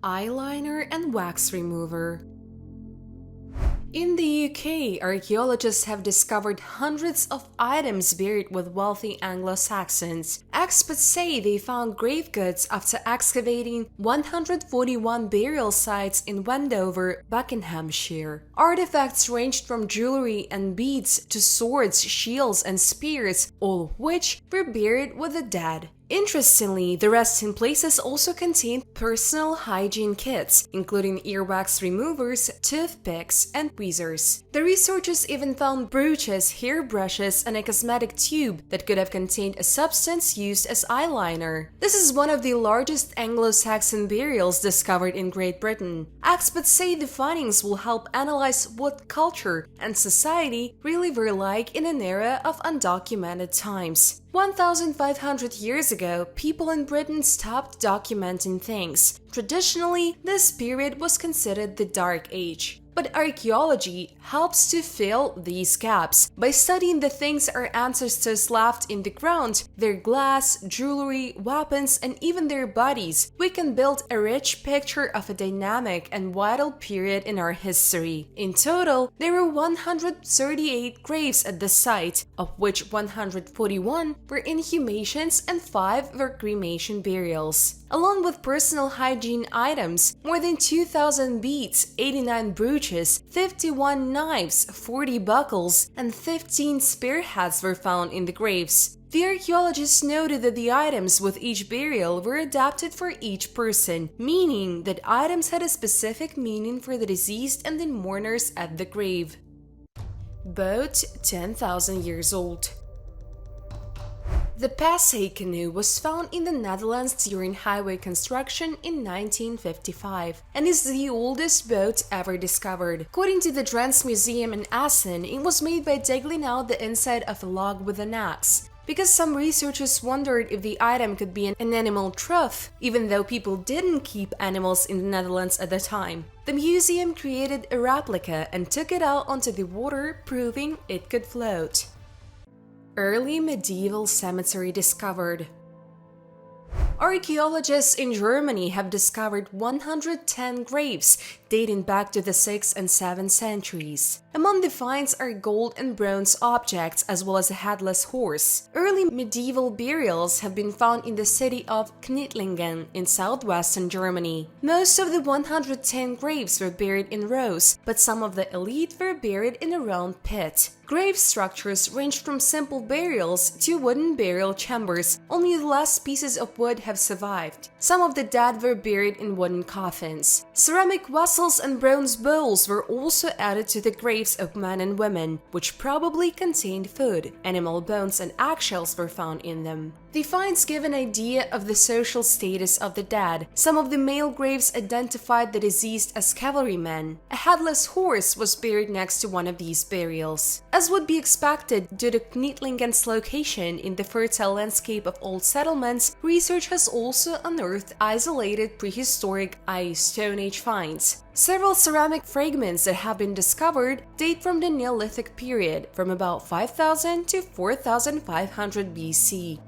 eyeliner and wax remover. In the UK, archaeologists have discovered hundreds of items buried with wealthy Anglo-Saxons. Experts say they found grave goods after excavating 141 burial sites in Wendover, Buckinghamshire. Artifacts ranged from jewelry and beads to swords, shields, and spears, all of which were buried with the dead. Interestingly, the resting places also contained personal hygiene kits, including earwax removers, toothpicks, and tweezers. The researchers even found brooches, hairbrushes, and a cosmetic tube that could have contained a substance used as eyeliner. This is one of the largest Anglo-Saxon burials discovered in Great Britain. Experts say the findings will help analyze what culture and society really were like in an era of undocumented times. 1,500 years ago, people in Britain stopped documenting things. Traditionally, this period was considered the Dark Age. But archaeology helps to fill these gaps. By studying the things our ancestors left in the ground, their glass, jewelry, weapons, and even their bodies, we can build a rich picture of a dynamic and vital period in our history. In total, there were 138 graves at the site, of which 141 were inhumations and 5 were cremation burials. Along with personal hygiene items, more than 2,000 beads, 89 brooches, 51 knives, 40 buckles, and 15 spearheads were found in the graves. The archaeologists noted that the items with each burial were adapted for each person, meaning that items had a specific meaning for the deceased and the mourners at the grave. Boat 10,000 years old. The Passay canoe was found in the Netherlands during highway construction in 1955 and is the oldest boat ever discovered. According to the Drents Museum in Assen, it was made by digging out the inside of a log with an axe. Because some researchers wondered if the item could be an animal trough, even though people didn't keep animals in the Netherlands at the time. The museum created a replica and took it out onto the water, proving it could float. Early medieval cemetery discovered. Archaeologists in Germany have discovered 110 graves dating back to the 6th and 7th centuries. Among the finds are gold and bronze objects as well as a headless horse. Early medieval burials have been found in the city of Knittlingen in southwestern Germany. Most of the 110 graves were buried in rows, but some of the elite were buried in a round pit. Grave structures ranged from simple burials to wooden burial chambers. Only the last pieces of wood have survived. Some of the dead were buried in wooden coffins. Ceramic vessels and bronze bowls were also added to the graves of men and women, which probably contained food. Animal bones and eggshells were found in them. The finds give an idea of the social status of the dead. Some of the male graves identified the deceased as cavalrymen. A headless horse was buried next to one of these burials. As would be expected due to Knittlingen's location in the fertile landscape of old settlements, research has also unearthed isolated prehistoric, i.e. Stone Age finds. Several ceramic fragments that have been discovered date from the Neolithic period, from about 5000 to 4500 BC.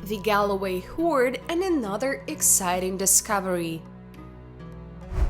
The Galloway hoard and another exciting discovery.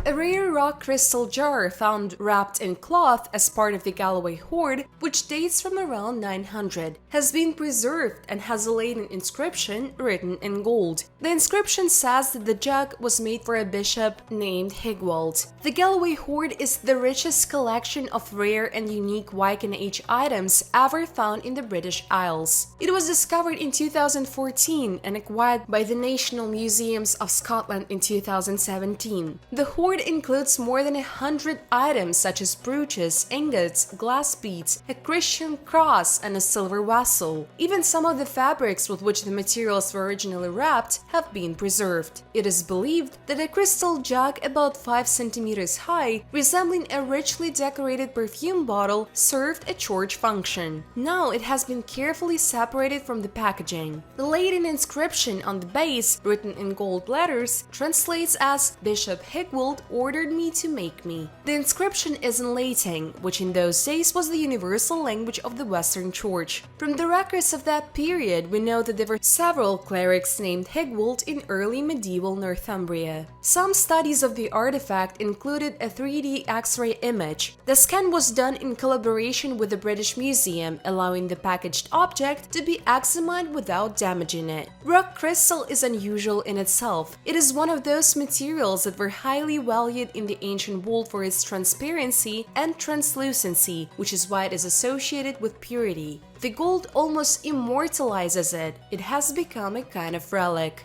A rare rock crystal jar found wrapped in cloth as part of the Galloway hoard, which dates from around 900, has been preserved and has a laden inscription written in gold. The inscription says that the jug was made for a bishop named Higwald. The Galloway hoard is the richest collection of rare and unique Viking Age items ever found in the British Isles. It was discovered in 2014 and acquired by the National Museums of Scotland in 2017. The hoard includes more than 100 items such as brooches, ingots, glass beads, a Christian cross, and a silver vessel. Even some of the fabrics with which the materials were originally wrapped have been preserved. It is believed that a crystal jug about 5 centimeters high, resembling a richly decorated perfume bottle, served a church function. Now it has been carefully separated from the packaging. The laden inscription on the base, written in gold letters, translates as Bishop Higwald child ordered me to make me." The inscription is in Latin, which in those days was the universal language of the Western Church. From the records of that period, we know that there were several clerics named Higwold in early medieval Northumbria. Some studies of the artifact included a 3D X-ray image. The scan was done in collaboration with the British Museum, allowing the packaged object to be examined without damaging it. Rock crystal is unusual in itself. It is one of those materials that were highly valued in the ancient world for its transparency and translucency, which is why it is associated with purity. The gold almost immortalizes it. It has become a kind of relic.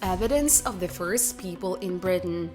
Evidence of the first people in Britain.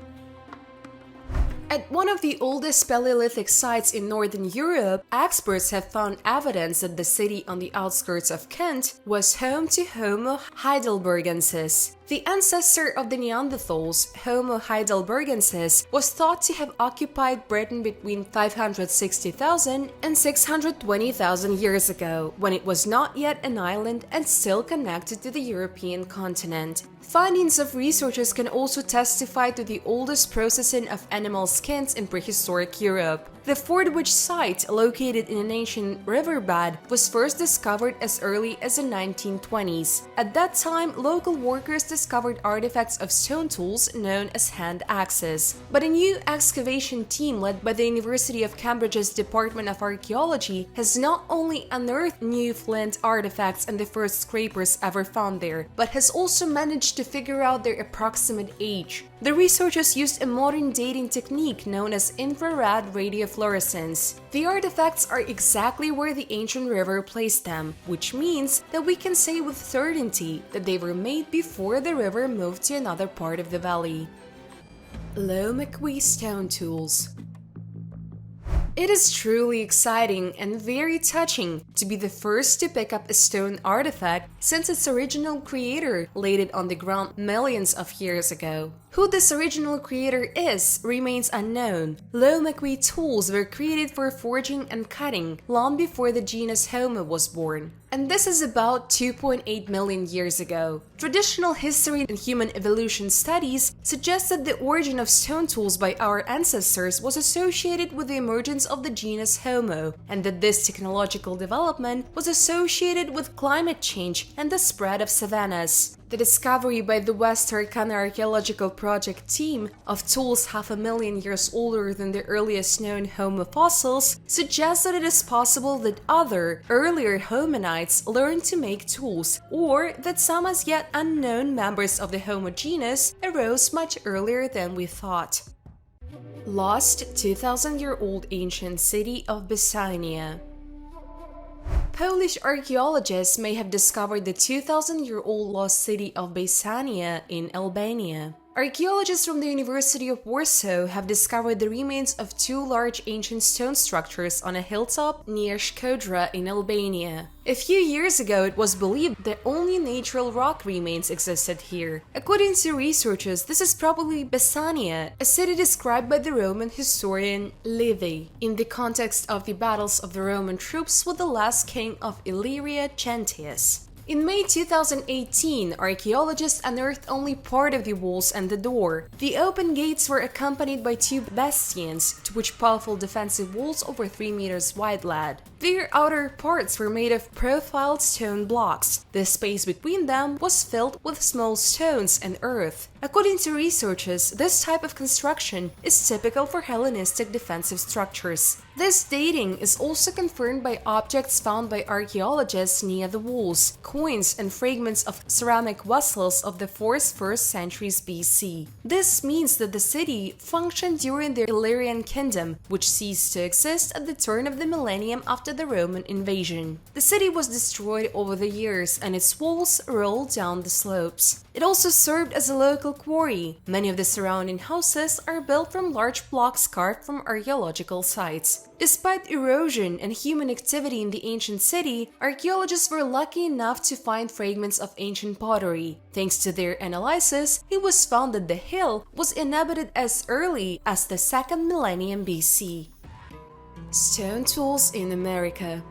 At one of the oldest Paleolithic sites in Northern Europe, experts have found evidence that the city on the outskirts of Kent was home to Homo heidelbergensis. The ancestor of the Neanderthals, Homo heidelbergensis, was thought to have occupied Britain between 560,000 and 620,000 years ago, when it was not yet an island and still connected to the European continent. Findings of researchers can also testify to the oldest processing of animal skins in prehistoric Europe. The Fordwich site, located in an ancient riverbed, was first discovered as early as the 1920s. At that time, local workers discovered artifacts of stone tools known as hand axes. But a new excavation team led by the University of Cambridge's Department of Archaeology has not only unearthed new flint artifacts and the first scrapers ever found there, but has also managed to figure out their approximate age. The researchers used a modern dating technique known as infrared radiofluorescence. The artifacts are exactly where the ancient river placed them, which means that we can say with certainty that they were made before the river moved to another part of the valley. Lomacui stone tools. It is truly exciting and very touching to be the first to pick up a stone artifact since its original creator laid it on the ground millions of years ago. Who this original creator is remains unknown. Lomacui tools were created for forging and cutting long before the genus Homo was born. And this is about 2.8 million years ago. Traditional history and human evolution studies suggest that the origin of stone tools by our ancestors was associated with the emergence of the genus Homo, and that this technological development was associated with climate change and the spread of savannas. The discovery by the West Turkana Archaeological Project team of tools 500,000 years older than the earliest known Homo fossils suggests that it is possible that other, earlier hominids learned to make tools, or that some as yet unknown members of the Homo genus arose much earlier than we thought. Lost 2,000-year-old ancient city of Bassania. Polish archaeologists may have discovered the 2,000-year-old lost city of Bassania in Albania. Archaeologists from the University of Warsaw have discovered the remains of two large ancient stone structures on a hilltop near Shkodra in Albania. A few years ago, it was believed that only natural rock remains existed here. According to researchers, this is probably Bassania, a city described by the Roman historian Livy in the context of the battles of the Roman troops with the last king of Illyria, Gentius. In May 2018, archaeologists unearthed only part of the walls and the door. The open gates were accompanied by two bastions, to which powerful defensive walls over 3 meters wide led. Their outer parts were made of profiled stone blocks. The space between them was filled with small stones and earth. According to researchers, this type of construction is typical for Hellenistic defensive structures. This dating is also confirmed by objects found by archaeologists near the walls, coins and fragments of ceramic vessels of the 4th-1st centuries BC. This means that the city functioned during the Illyrian kingdom, which ceased to exist at the turn of the millennium after the Roman invasion. The city was destroyed over the years and its walls rolled down the slopes. It also served as a local quarry. Many of the surrounding houses are built from large blocks carved from archaeological sites. Despite erosion and human activity in the ancient city, archaeologists were lucky enough to find fragments of ancient pottery. Thanks to their analysis, it was found that the hill was inhabited as early as the 2nd millennium BC. Stone tools in America.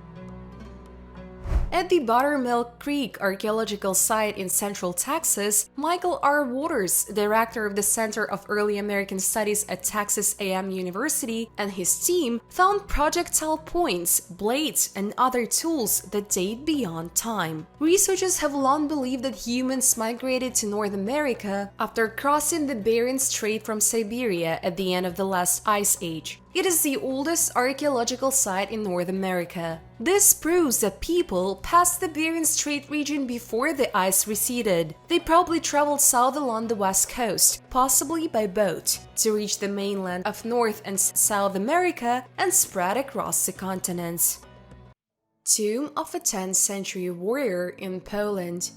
At the Buttermilk Creek Archaeological Site in Central Texas, Michael R. Waters, director of the Center of Early American Studies at Texas A&M University, and his team found projectile points, blades, and other tools that date beyond time. Researchers have long believed that humans migrated to North America after crossing the Bering Strait from Siberia at the end of the last ice age. It is the oldest archaeological site in North America. This proves that people passed the Bering Strait region before the ice receded. They probably traveled south along the west coast, possibly by boat, to reach the mainland of North and South America and spread across the continents. Tomb of a 10th century warrior in Poland.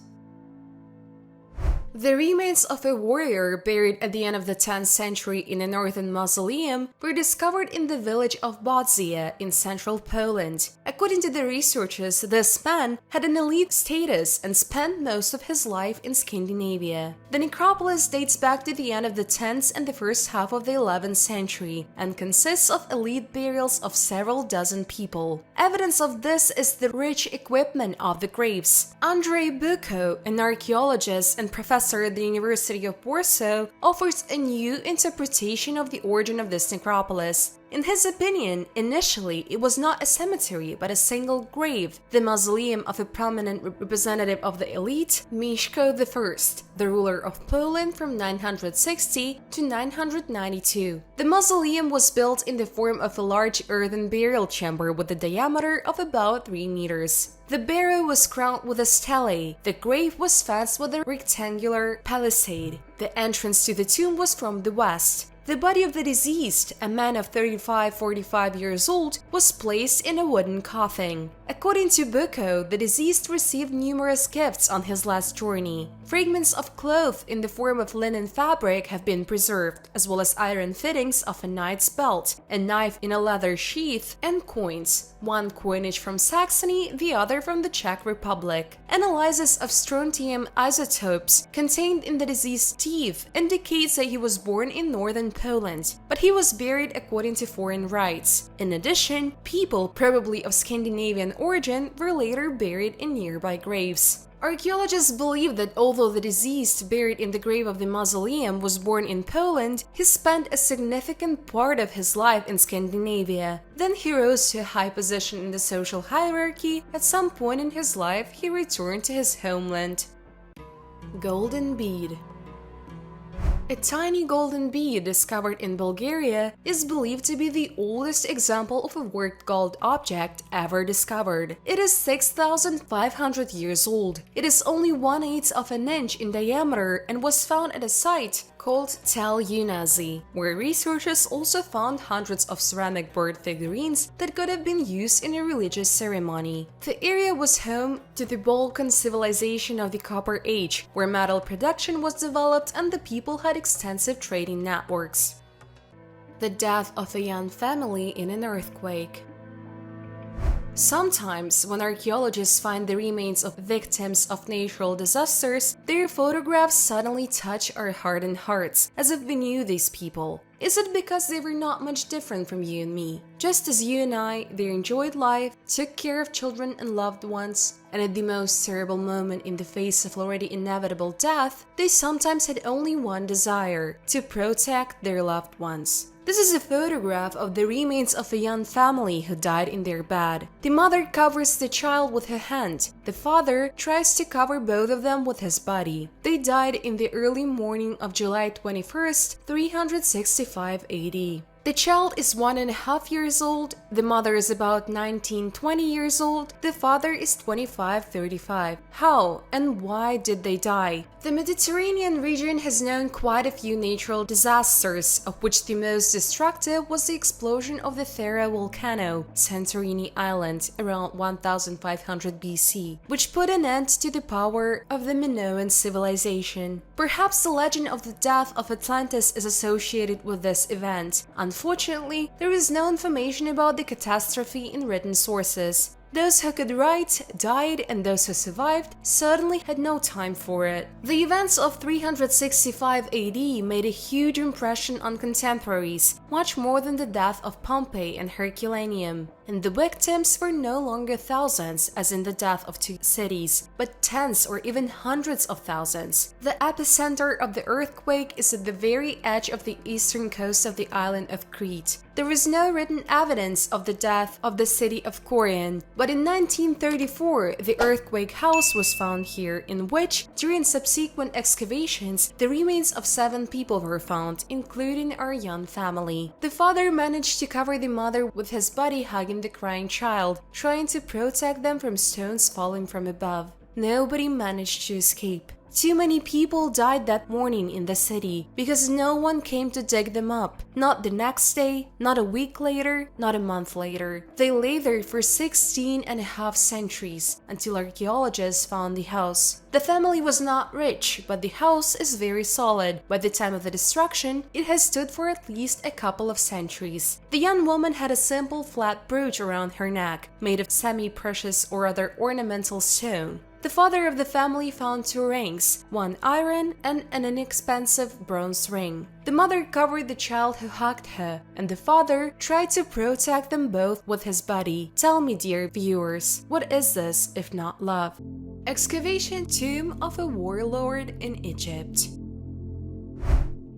The remains of a warrior buried at the end of the 10th century in a northern mausoleum were discovered in the village of Bassania in central Poland. According to the researchers, this man had an elite status and spent most of his life in Scandinavia. The necropolis dates back to the end of the 10th and the first half of the 11th century and consists of elite burials of several dozen people. Evidence of this is the rich equipment of the graves. Andrzej Buko, an archaeologist and professor at the University of Warsaw, offers a new interpretation of the origin of this necropolis. In his opinion, initially it was not a cemetery but a single grave, the mausoleum of a prominent representative of the elite, Mieszko I, the ruler of Poland from 960 to 992. The mausoleum was built in the form of a large earthen burial chamber with a diameter of about 3 meters. The barrow was crowned with a stele. The grave was fenced with a rectangular palisade. The entrance to the tomb was from the west. The body of the deceased, a man of 35-45 years old, was placed in a wooden coffin. According to Buko, the deceased received numerous gifts on his last journey. Fragments of cloth in the form of linen fabric have been preserved, as well as iron fittings of a knight's belt, a knife in a leather sheath, and coins, one coinage from Saxony, the other from the Czech Republic. Analysis of strontium isotopes contained in the deceased's teeth indicates that he was born in northern Poland, but he was buried according to foreign rites. In addition, people, probably of Scandinavian origin, were later buried in nearby graves. Archaeologists believe that although the deceased buried in the grave of the mausoleum was born in Poland, he spent a significant part of his life in Scandinavia. Then he rose to a high position in the social hierarchy. At some point in his life, he returned to his homeland. Golden bead. A tiny golden bead discovered in Bulgaria is believed to be the oldest example of a worked gold object ever discovered. It is 6,500 years old. It is only 1/8 of an inch in diameter and was found at a site called Tel Yunazi, where researchers also found hundreds of ceramic bird figurines that could have been used in a religious ceremony. The area was home to the Balkan civilization of the Copper Age, where metal production was developed and the people had extensive trading networks. The death of a young family in an earthquake. Sometimes, when archaeologists find the remains of victims of natural disasters, their photographs suddenly touch our hardened hearts, as if we knew these people. Is it because they were not much different from you and me? Just as you and I, they enjoyed life, took care of children and loved ones, and at the most terrible moment in the face of already inevitable death, they sometimes had only one desire: to protect their loved ones. This is a photograph of the remains of a young family who died in their bed. The mother covers the child with her hand. The father tries to cover both of them with his body. They died in the early morning of July 21st, 365 AD. The child is 1.5 years old, the mother is about 19-20 years old, the father is 25-35. How and why did they die? The Mediterranean region has known quite a few natural disasters, of which the most destructive was the explosion of the Thera volcano, Santorini Island, around 1500 BC, which put an end to the power of the Minoan civilization. Perhaps the legend of the death of Atlantis is associated with this event. Unfortunately, there is no information about the catastrophe in written sources. Those who could write died, and those who survived certainly had no time for it. The events of 365 AD made a huge impression on contemporaries, much more than the death of Pompey and Herculaneum. And the victims were no longer thousands, as in the death of two cities, but tens or even hundreds of thousands. The epicenter of the earthquake is at the very edge of the eastern coast of the island of Crete. There is no written evidence of the death of the city of Corinth, but in 1934, the earthquake house was found here, in which, during subsequent excavations, the remains of 7 people were found, including our young family. The father managed to cover the mother with his body hugging the crying child, trying to protect them from stones falling from above. Nobody managed to escape. Too many people died that morning in the city because no one came to dig them up. Not the next day, not a week later, not a month later. They lay there for 16.5 centuries until archaeologists found the house. The family was not rich, but the house is very solid. By the time of the destruction, it has stood for at least a couple of centuries. The young woman had a simple flat brooch around her neck, made of semi-precious or other ornamental stone. The father of the family found 2 rings, one iron and an inexpensive bronze ring. The mother covered the child who hugged her, and the father tried to protect them both with his body. Tell me, dear viewers, what is this if not love? Excavation tomb of a warlord in Egypt.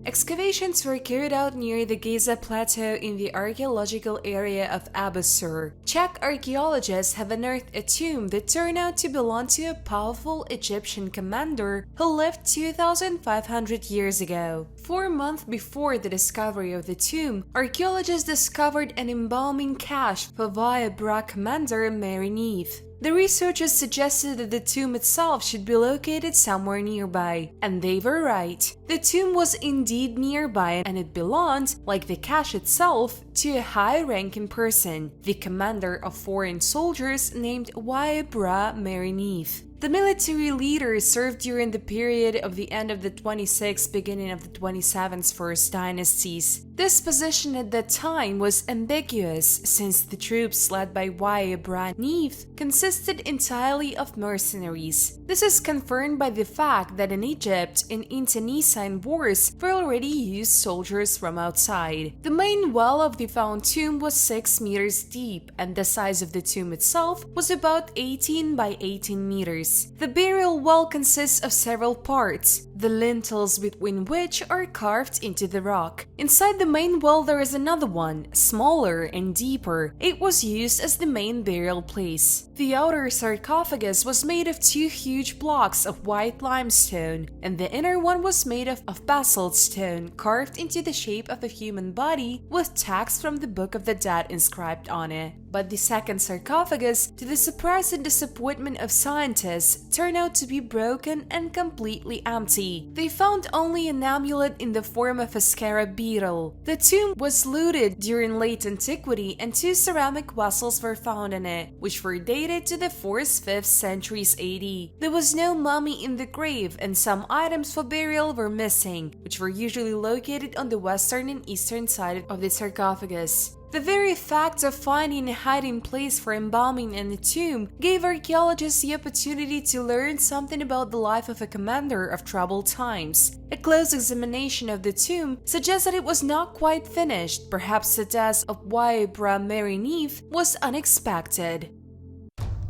Excavations were carried out near the Giza Plateau in the archaeological area of Abu Sur. Czech archaeologists have unearthed a tomb that turned out to belong to a powerful Egyptian commander who lived 2,500 years ago. 4 months before the discovery of the tomb, archaeologists discovered an embalming cache for Bra commander Mary Neith. The researchers suggested that the tomb itself should be located somewhere nearby, and they were right. The tomb was indeed nearby, and it belonged, like the cache itself, to a high-ranking person, the commander of foreign soldiers named Bra Mary Neith. The military leader served during the period of the end of the 26th, beginning of the 27th First Dynasties. This position at that time was ambiguous, since the troops led by Bra Neith consisted entirely of mercenaries. This is confirmed by the fact that in Egypt, in internecine wars, they already used soldiers from outside. The main well of the found tomb was 6 meters deep, and the size of the tomb itself was about 18 by 18 meters. The burial well consists of several parts, the lintels between which are carved into the rock. Inside the main well there is another one, smaller and deeper. It was used as the main burial place. The outer sarcophagus was made of 2 huge blocks of white limestone, and the inner one was made of basalt stone carved into the shape of a human body with text from the Book of the Dead inscribed on it. But the second sarcophagus, to the surprise and disappointment of scientists, turned out to be broken and completely empty. They found only an amulet in the form of a scarab beetle. The tomb was looted during late antiquity, and 2 ceramic vessels were found in it, which were dated to the 4th-5th centuries AD. There was no mummy in the grave, and some items for burial were missing, which were usually located on the western and eastern side of the sarcophagus. The very fact of finding a hiding place for embalming in a tomb gave archaeologists the opportunity to learn something about the life of a commander of troubled times. A close examination of the tomb suggests that it was not quite finished. Perhaps the death of Bra Mary Neith was unexpected.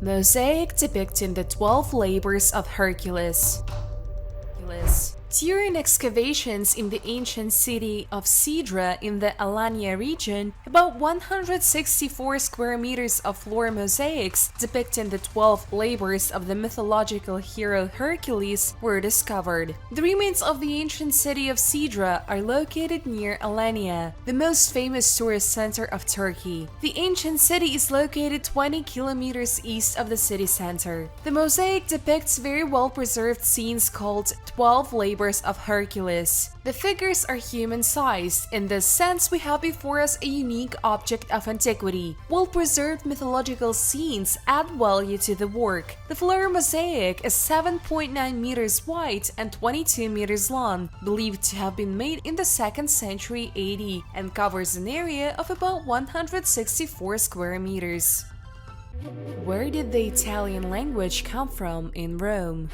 Mosaic depicting the 12 labors of Hercules. During excavations in the ancient city of Sidra in the Alania region, about 164 square meters of floor mosaics depicting the 12 labors of the mythological hero Hercules were discovered. The remains of the ancient city of Sidra are located near Alania, the most famous tourist center of Turkey. The ancient city is located 20 kilometers east of the city center. The mosaic depicts very well-preserved scenes called 12 labors of Hercules. The figures are human-sized. In this sense, we have before us a unique object of antiquity. Well-preserved mythological scenes add value to the work. The floor mosaic is 7.9 meters wide and 22 meters long, believed to have been made in the 2nd century AD, and covers an area of about 164 square meters. Where did the Italian language come from in Rome?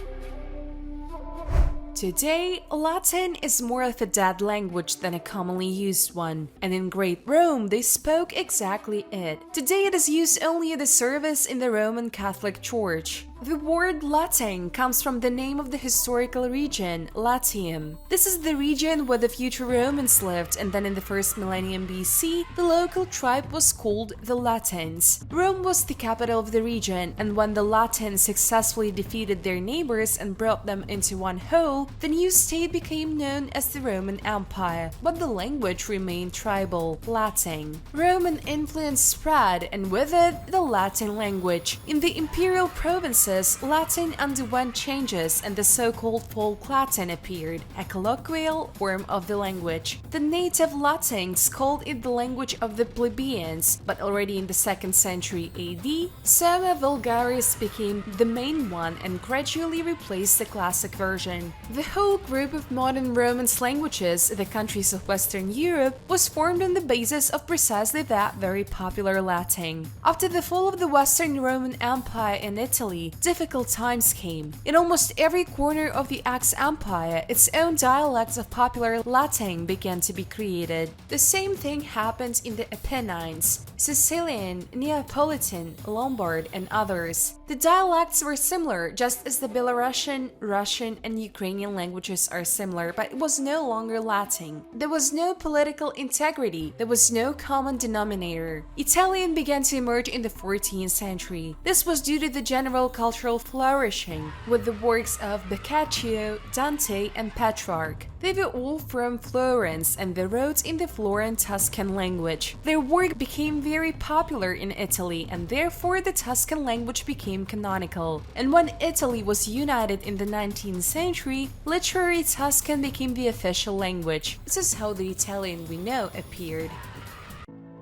Today, Latin is more of a dead language than a commonly used one, and in Great Rome they spoke exactly it. Today it is used only at the service in the Roman Catholic Church. The word Latin comes from the name of the historical region, Latium. This is the region where the future Romans lived, and then in the first millennium BC, the local tribe was called the Latins. Rome was the capital of the region, and when the Latins successfully defeated their neighbors and brought them into one whole, the new state became known as the Roman Empire, but the language remained tribal, Latin. Roman influence spread, and with it, the Latin language. In the imperial provinces, Latin underwent changes and the so-called folk Latin appeared, a colloquial form of the language. The native Latins called it the language of the plebeians, but already in the 2nd century AD, Summa Vulgaris became the main one and gradually replaced the classic version. The whole group of modern Romance languages, the countries of Western Europe, was formed on the basis of precisely that very popular Latin. After the fall of the Western Roman Empire in Italy, difficult times came. In almost every corner of the Empire, its own dialects of popular Latin began to be created. The same thing happened in the Apennines, Sicilian, Neapolitan, Lombard, and others. The dialects were similar, just as the Belarusian, Russian, and Ukrainian languages are similar, but it was no longer Latin. There was no political integrity, there was no common denominator. Italian began to emerge in the 14th century. This was due to the general cultural flourishing, with the works of Boccaccio, Dante, and Petrarch. They were all from Florence and they wrote in the Florentine Tuscan language. Their work became very popular in Italy and therefore the Tuscan language became canonical. And when Italy was united in the 19th century, literary Tuscan became the official language. This is how the Italian we know appeared.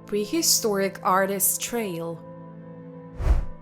Prehistoric Artist Trail.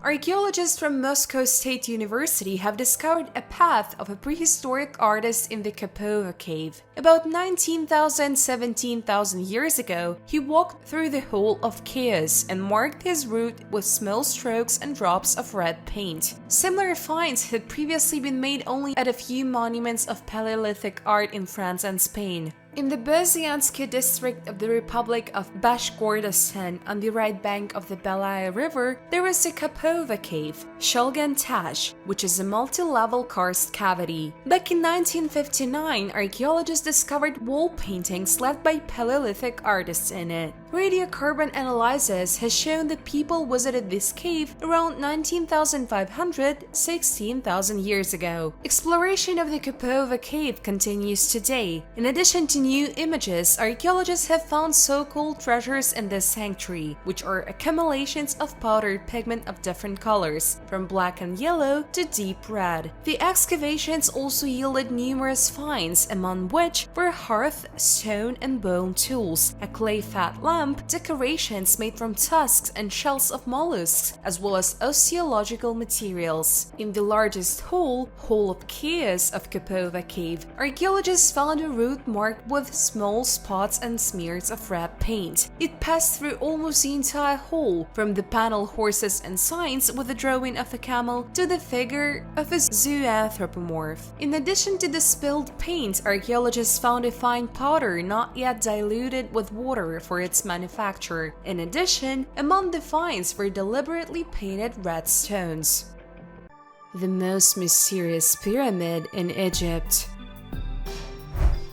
Archaeologists from Moscow State University have discovered a path of a prehistoric artist in the Kapova cave. About 19,000–17,000 years ago, he walked through the hole of chaos and marked his route with small strokes and drops of red paint. Similar finds had previously been made only at a few monuments of Paleolithic art in France and Spain. In the Bassania district of the Republic of Bashkortostan on the right bank of the Belaya River, there is a Kapova cave, Shulgan Tash, which is a multi-level karst cavity. Back in 1959, archaeologists discovered wall paintings left by Paleolithic artists in it. Radiocarbon analysis has shown that people visited this cave around 19,500–16,000 years ago. Exploration of the Kapova cave continues today. In addition to new images, archaeologists have found so-called treasures in this sanctuary, which are accumulations of powdered pigment of different colors, from black and yellow to deep red. The excavations also yielded numerous finds, among which were hearth, stone, and bone tools, a clay fat lamp, decorations made from tusks and shells of mollusks, as well as osteological materials. In the largest hole of chaos of Kapova cave, archaeologists found a route marked with small spots and smears of red paint. It passed through almost the entire hole, from the panel horses and signs with a drawing of a camel to the figure of a zoanthropomorph. In addition to the spilled paint, archaeologists found a fine powder not yet diluted with water for its manufacture. In addition, among the finds were deliberately painted red stones. The most mysterious pyramid in Egypt.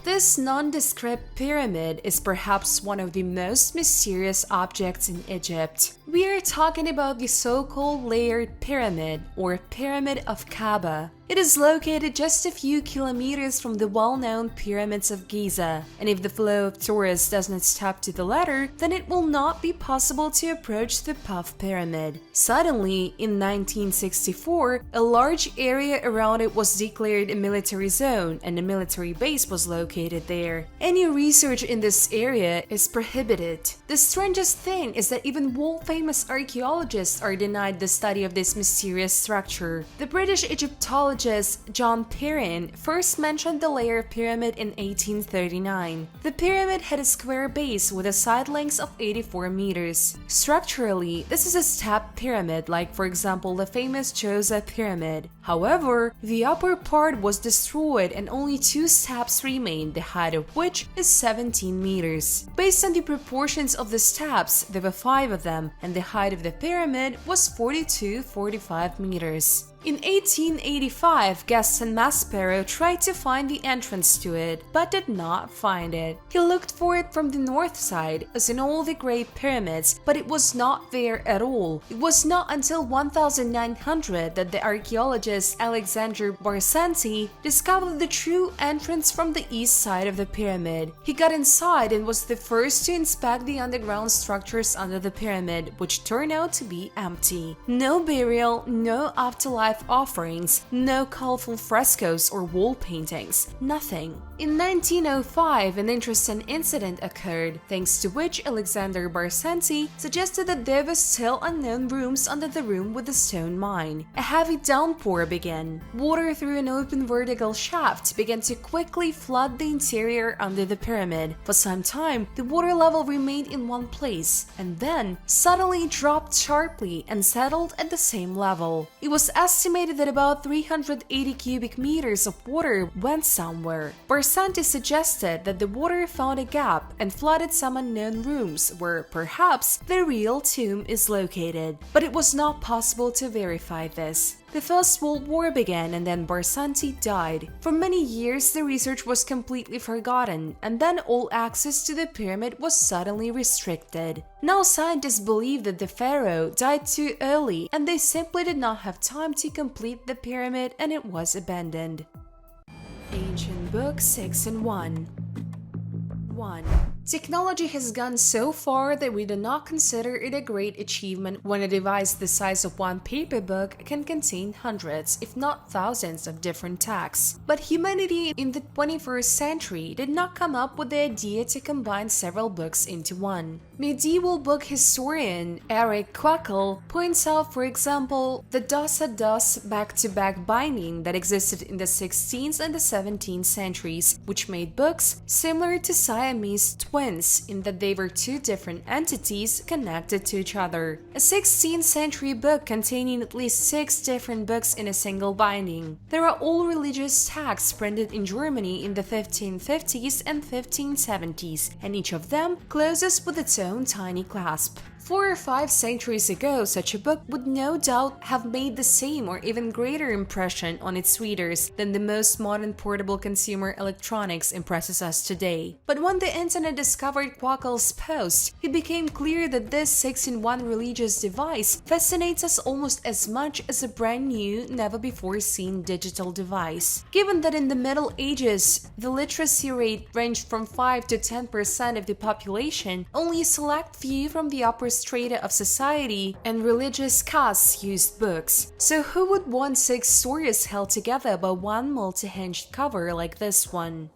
This nondescript pyramid is perhaps one of the most mysterious objects in Egypt. We are talking about the so-called layered pyramid, or Pyramid of Kaaba. It is located just a few kilometers from the well-known pyramids of Giza, and if the flow of tourists does not stop to the latter, then it will not be possible to approach the Puff Pyramid. Suddenly, in 1964, a large area around it was declared a military zone, and a military base was located there. Any research in this area is prohibited. The strangest thing is that even world-famous archaeologists are denied the study of this mysterious structure. The British Egyptologist archaeologist John Perrin first mentioned the layer pyramid in 1839. The pyramid had a square base with a side length of 84 meters. Structurally, this is a stepped pyramid like, for example, the famous Djoser pyramid. However, the upper part was destroyed and only 2 steps remained, the height of which is 17 meters. Based on the proportions of the steps, there were 5 of them, and the height of the pyramid was 42-45 meters. In 1885, Gaston Maspero tried to find the entrance to it, but did not find it. He looked for it from the north side, as in all the Great Pyramids, but it was not there at all. It was not until 1900 that the archaeologist Alexander Barsanti discovered the true entrance from the east side of the pyramid. He got inside and was the first to inspect the underground structures under the pyramid, which turned out to be empty. No burial, no afterlife offerings, no colorful frescoes or wall paintings, nothing. In 1905, an interesting incident occurred, thanks to which Alexander Barsanti suggested that there were still unknown rooms under the room with the stone mine. A heavy downpour began. Water through an open vertical shaft began to quickly flood the interior under the pyramid. For some time, the water level remained in one place, and then suddenly dropped sharply and settled at the same level. It was estimated that about 380 cubic meters of water went somewhere. Barsanti suggested that the water found a gap and flooded some unknown rooms where perhaps the real tomb is located, but it was not possible to verify this. The First World War began and then Barsanti died. For many years, the research was completely forgotten, and then all access to the pyramid was suddenly restricted. Now scientists believe that the pharaoh died too early and they simply did not have time to complete the pyramid and it was abandoned. Ancient Book 6 in 1. 1. Technology has gone so far that we do not consider it a great achievement when a device the size of one paper book can contain hundreds, if not thousands, of different texts. But humanity in the 21st century did not come up with the idea to combine several books into one. Medieval book historian Eric Quackel points out, for example, the dos-a-dos back-to-back binding that existed in the 16th and the 17th centuries, which made books similar to Siamese twins in that they were two different entities connected to each other. A 16th century book containing at least 6 different books in a single binding. There are all religious texts printed in Germany in the 1550s and 1570s, and each of them closes with its own tiny clasp. 4 or 5 centuries ago, such a book would no doubt have made the same or even greater impression on its readers than the most modern portable consumer electronics impresses us today. But when the internet discovered Quackel's post, it became clear that this 6-in-1 religious device fascinates us almost as much as a brand new, never-before-seen digital device. Given that in the Middle Ages, the literacy rate ranged from 5 to 10% of the population, only a select few from the upper strata of society and religious castes used books. So who would want 6 stories held together by one multi-hinged cover like this one?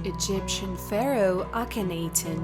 Egyptian Pharaoh Akhenaten.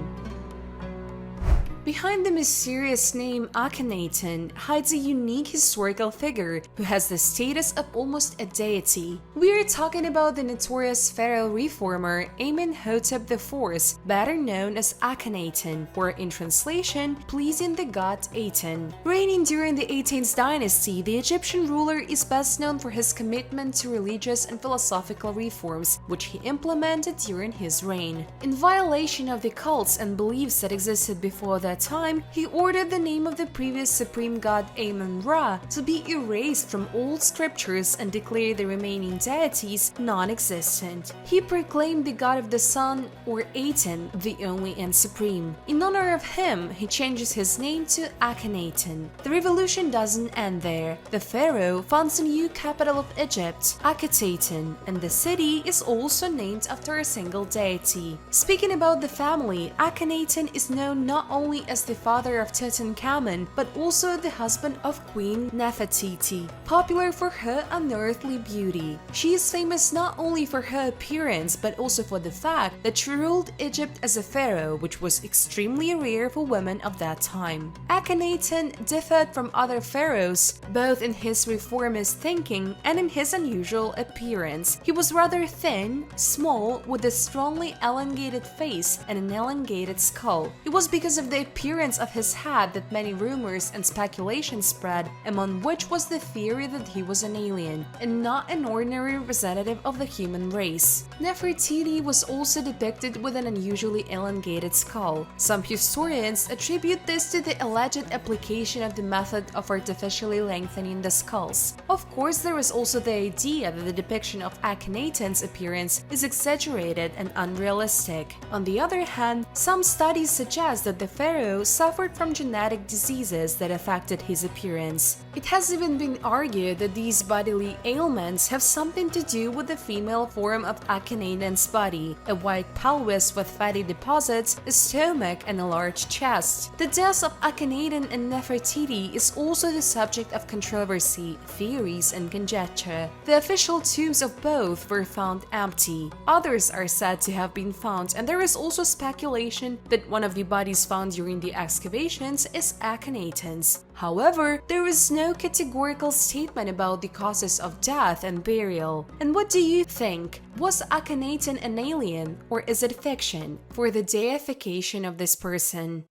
Behind the mysterious name Akhenaten hides a unique historical figure who has the status of almost a deity. We are talking about the notorious pharaoh reformer Amenhotep IV, better known as Akhenaten, or in translation, pleasing the god Aten. Reigning during the 18th dynasty, the Egyptian ruler is best known for his commitment to religious and philosophical reforms, which he implemented during his reign. In violation of the cults and beliefs that existed before that time, he ordered the name of the previous supreme god Amun-Ra to be erased from all scriptures and declared the remaining deities non-existent. He proclaimed the god of the sun, or Aten, the only and supreme. In honor of him, he changes his name to Akhenaten. The revolution doesn't end there. The pharaoh founds a new capital of Egypt, Akhetaten, and the city is also named after a single deity. Speaking about the family, Akhenaten is known not only only as the father of Tutankhamun, but also the husband of Queen Nefertiti, popular for her unearthly beauty. She is famous not only for her appearance, but also for the fact that she ruled Egypt as a pharaoh, which was extremely rare for women of that time. Akhenaten differed from other pharaohs, both in his reformist thinking and in his unusual appearance. He was rather thin, small, with a strongly elongated face and an elongated skull. It was because of the appearance of his head that many rumors and speculations spread, among which was the theory that he was an alien, and not an ordinary representative of the human race. Nefertiti was also depicted with an unusually elongated skull. Some historians attribute this to the alleged application of the method of artificially lengthening the skulls. Of course, there is also the idea that the depiction of Akhenaten's appearance is exaggerated and unrealistic. On the other hand, some studies suggest that the pharaoh suffered from genetic diseases that affected his appearance. It has even been argued that these bodily ailments have something to do with the female form of Akhenaten's body, a white pelvis with fatty deposits, a stomach, and a large chest. The deaths of Akhenaten and Nefertiti is also the subject of controversy, theories, and conjecture. The official tombs of both were found empty. Others are said to have been found, and there is also speculation that one of the bodies found during the excavations is Akhenaten's. However, there is no categorical statement about the causes of death and burial. And what do you think? Was Akhenaten an alien, or is it fiction, for the deification of this person?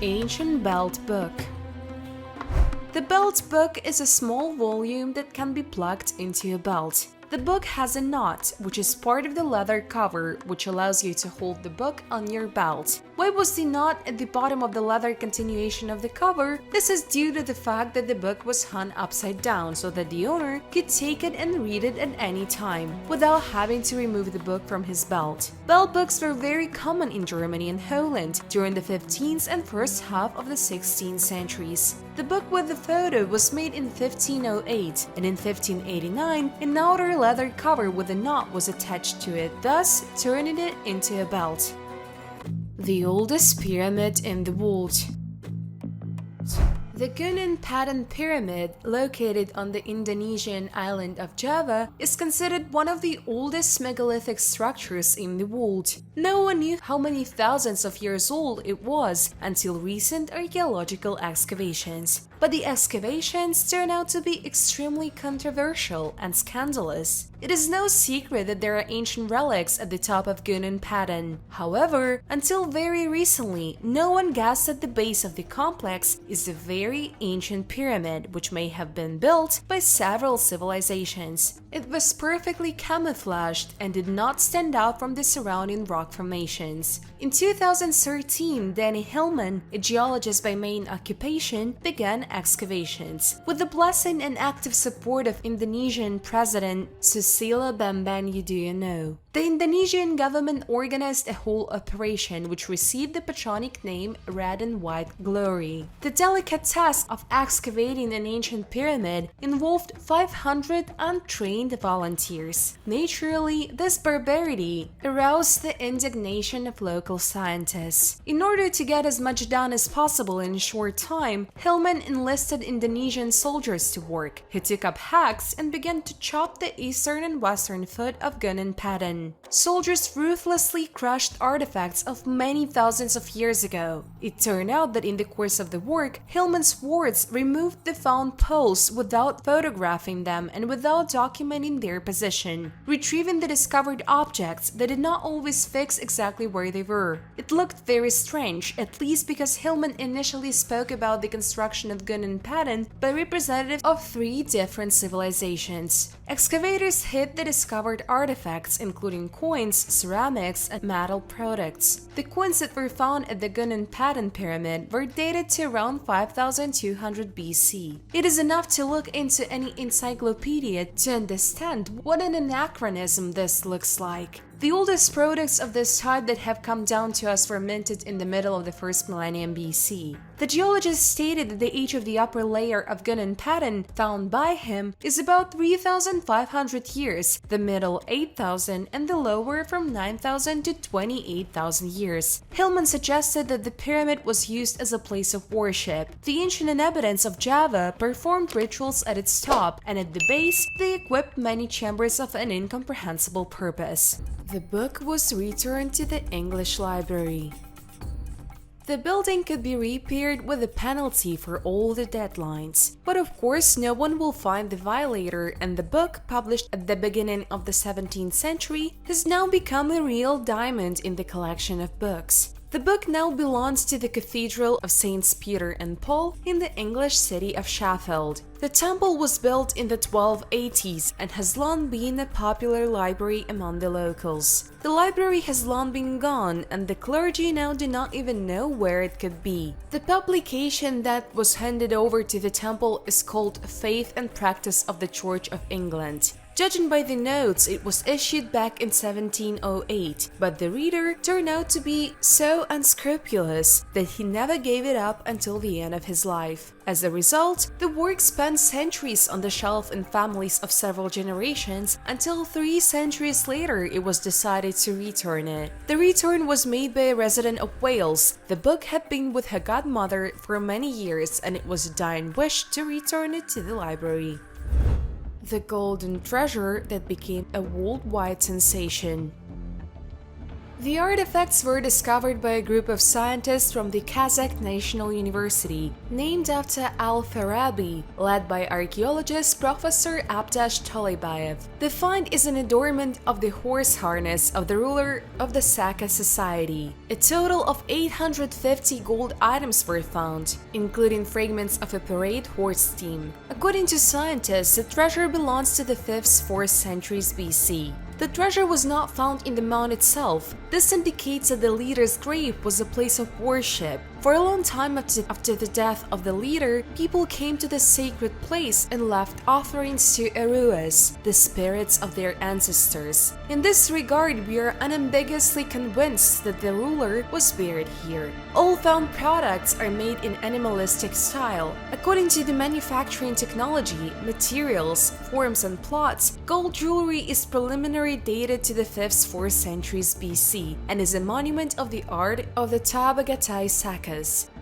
Ancient Belt Book. The belt book is a small volume that can be plugged into a belt. The book has a knot, which is part of the leather cover, which allows you to hold the book on your belt. Why was the knot at the bottom of the leather continuation of the cover? This is due to the fact that the book was hung upside down so that the owner could take it and read it at any time, without having to remove the book from his belt. Belt books were very common in Germany and Holland during the 15th and first half of the 16th centuries. The book with the photo was made in 1508, and in 1589, an outer leather cover with a knot was attached to it, thus turning it into a belt. The oldest pyramid in the world. The Gunung Pyramid, located on the Indonesian island of Java, is considered one of the oldest megalithic structures in the world. No one knew how many thousands of years old it was until recent archaeological excavations. But the excavations turn out to be extremely controversial and scandalous. It is no secret that there are ancient relics at the top of Gunung Padang. However, until very recently, no one guessed that the base of the complex is a very ancient pyramid which may have been built by several civilizations. It was perfectly camouflaged and did not stand out from the surrounding rock formations. In 2013, Danny Hillman, a geologist by main occupation, began excavations. With the blessing and active support of Indonesian President Susilo Bambang Yudhoyono, the Indonesian government organized a whole operation which received the patronymic name Red and White Glory. The delicate task of excavating an ancient pyramid involved 500 untrained volunteers. Naturally, this barbarity aroused the indignation of local scientists. In order to get as much done as possible in a short time, Hillman enlisted Indonesian soldiers to work. He took up hacks and began to chop the eastern and western foot of Gunung Padang. Soldiers ruthlessly crushed artifacts of many thousands of years ago. It turned out that in the course of the work, Hillman's wards removed the found poles without photographing them and without documenting their position, retrieving the discovered objects that did not always fix exactly where they were. It looked very strange, at least because Hillman initially spoke about the construction of Gunung Padang by representatives of 3 different civilizations. Excavators hid the discovered artifacts, including coins, ceramics, and metal products. The coins that were found at the Gunung Padang pyramid were dated to around 5200 BC. It is enough to look into any encyclopedia to understand what an anachronism this looks like. The oldest products of this type that have come down to us were minted in the middle of the first millennium BC. The geologist stated that the age of the upper layer of gunnan pattern found by him is about 3,500 years, the middle 8,000, and the lower from 9,000 to 28,000 years. Hillman suggested that the pyramid was used as a place of worship. The ancient inhabitants of Java performed rituals at its top, and at the base, they equipped many chambers of an incomprehensible purpose. The book was returned to the English library. The building could be repaired with a penalty for all the deadlines, but of course no one will find the violator, and the book, published at the beginning of the 17th century, has now become a real diamond in the collection of books. The book now belongs to the Cathedral of Saints Peter and Paul in the English city of Sheffield. The temple was built in the 1280s and has long been a popular library among the locals. The library has long been gone, and the clergy now do not even know where it could be. The publication that was handed over to the temple is called Faith and Practice of the Church of England. Judging by the notes, it was issued back in 1708, but the reader turned out to be so unscrupulous that he never gave it up until the end of his life. As a result, the work spent centuries on the shelf in families of several generations until 3 centuries later it was decided to return it. The return was made by a resident of Wales. The book had been with her godmother for many years, and it was a dying wish to return it to the library. The golden treasure that became a worldwide sensation. The artifacts were discovered by a group of scientists from the Kazakh National University, named after Al-Farabi, led by archaeologist Professor Abdash Tolibayev. The find is an adornment of the horse harness of the ruler of the Saka society. A total of 850 gold items were found, including fragments of a parade horse team. According to scientists, the treasure belongs to the 5th-4th centuries BC. The treasure was not found in the mound itself. This indicates that the leader's grave was a place of worship. For a long time after the death of the leader, people came to the sacred place and left offerings to Eruas, the spirits of their ancestors. In this regard, we are unambiguously convinced that the ruler was buried here. All found products are made in animalistic style. According to the manufacturing technology, materials, forms, and plots, gold jewelry is preliminary dated to the 5th-4th centuries BC and is a monument of the art of the Tabagatai Sakas.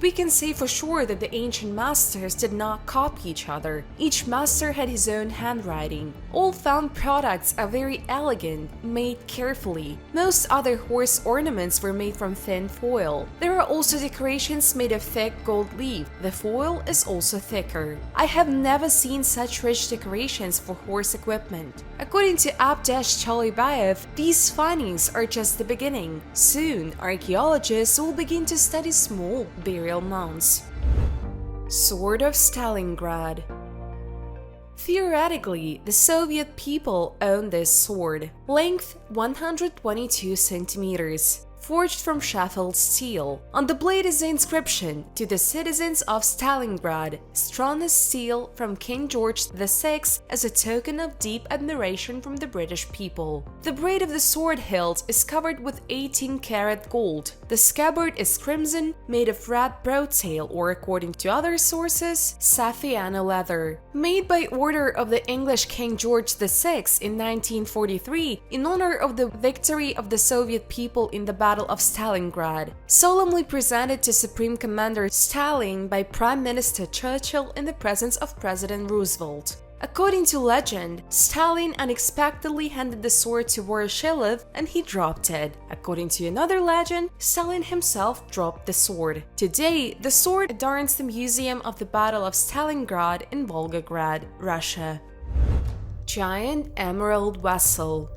We can say for sure that the ancient masters did not copy each other. Each master had his own handwriting. All found products are very elegant, made carefully. Most other horse ornaments were made from thin foil. There are also decorations made of thick gold leaf. The foil is also thicker. I have never seen such rich decorations for horse equipment. According to Abdash Tolibayev, these findings are just the beginning. Soon, archaeologists will begin to study small burial mounds. Sword of Stalingrad. Theoretically, the Soviet people owned this sword. Length 122 centimeters. Forged from Sheffield steel. On the blade is the inscription, "To the citizens of Stalingrad, strongest steel from King George VI as a token of deep admiration from the British people." The braid of the sword hilt is covered with 18-karat gold. The scabbard is crimson, made of red broadtail, or according to other sources, Saffiano leather. Made by order of the English King George VI in 1943 in honor of the victory of the Soviet people in the Battle of Stalingrad, solemnly presented to Supreme Commander Stalin by Prime Minister Churchill in the presence of President Roosevelt. According to legend, Stalin unexpectedly handed the sword to Voroshilov and he dropped it. According to another legend, Stalin himself dropped the sword. Today, the sword adorns the Museum of the Battle of Stalingrad in Volgograd, Russia. Giant emerald vessel.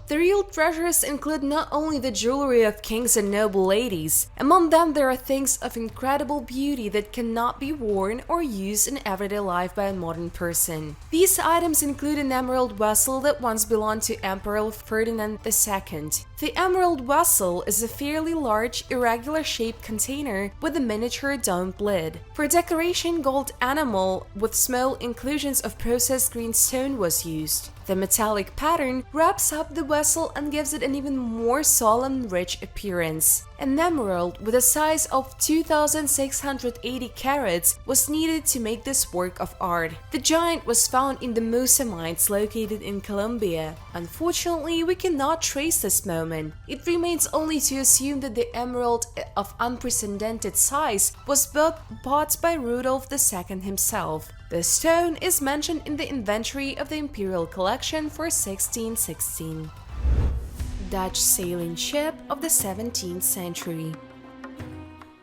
The real treasures include not only the jewelry of kings and noble ladies. Among them there are things of incredible beauty that cannot be worn or used in everyday life by a modern person. These items include an emerald vessel that once belonged to Emperor Ferdinand II. The emerald vessel is a fairly large, irregular-shaped container with a miniature domed lid. For decoration, gold enamel with small inclusions of processed green stone was used. The metallic pattern wraps up the vessel and gives it an even more solemn, rich appearance. An emerald with a size of 2,680 carats was needed to make this work of art. The giant was found in the Musa mines located in Colombia. Unfortunately, we cannot trace this moment. It remains only to assume that the emerald of unprecedented size was bought by Rudolf II himself. The stone is mentioned in the inventory of the Imperial Collection for 1616. Dutch sailing ship of the 17th century.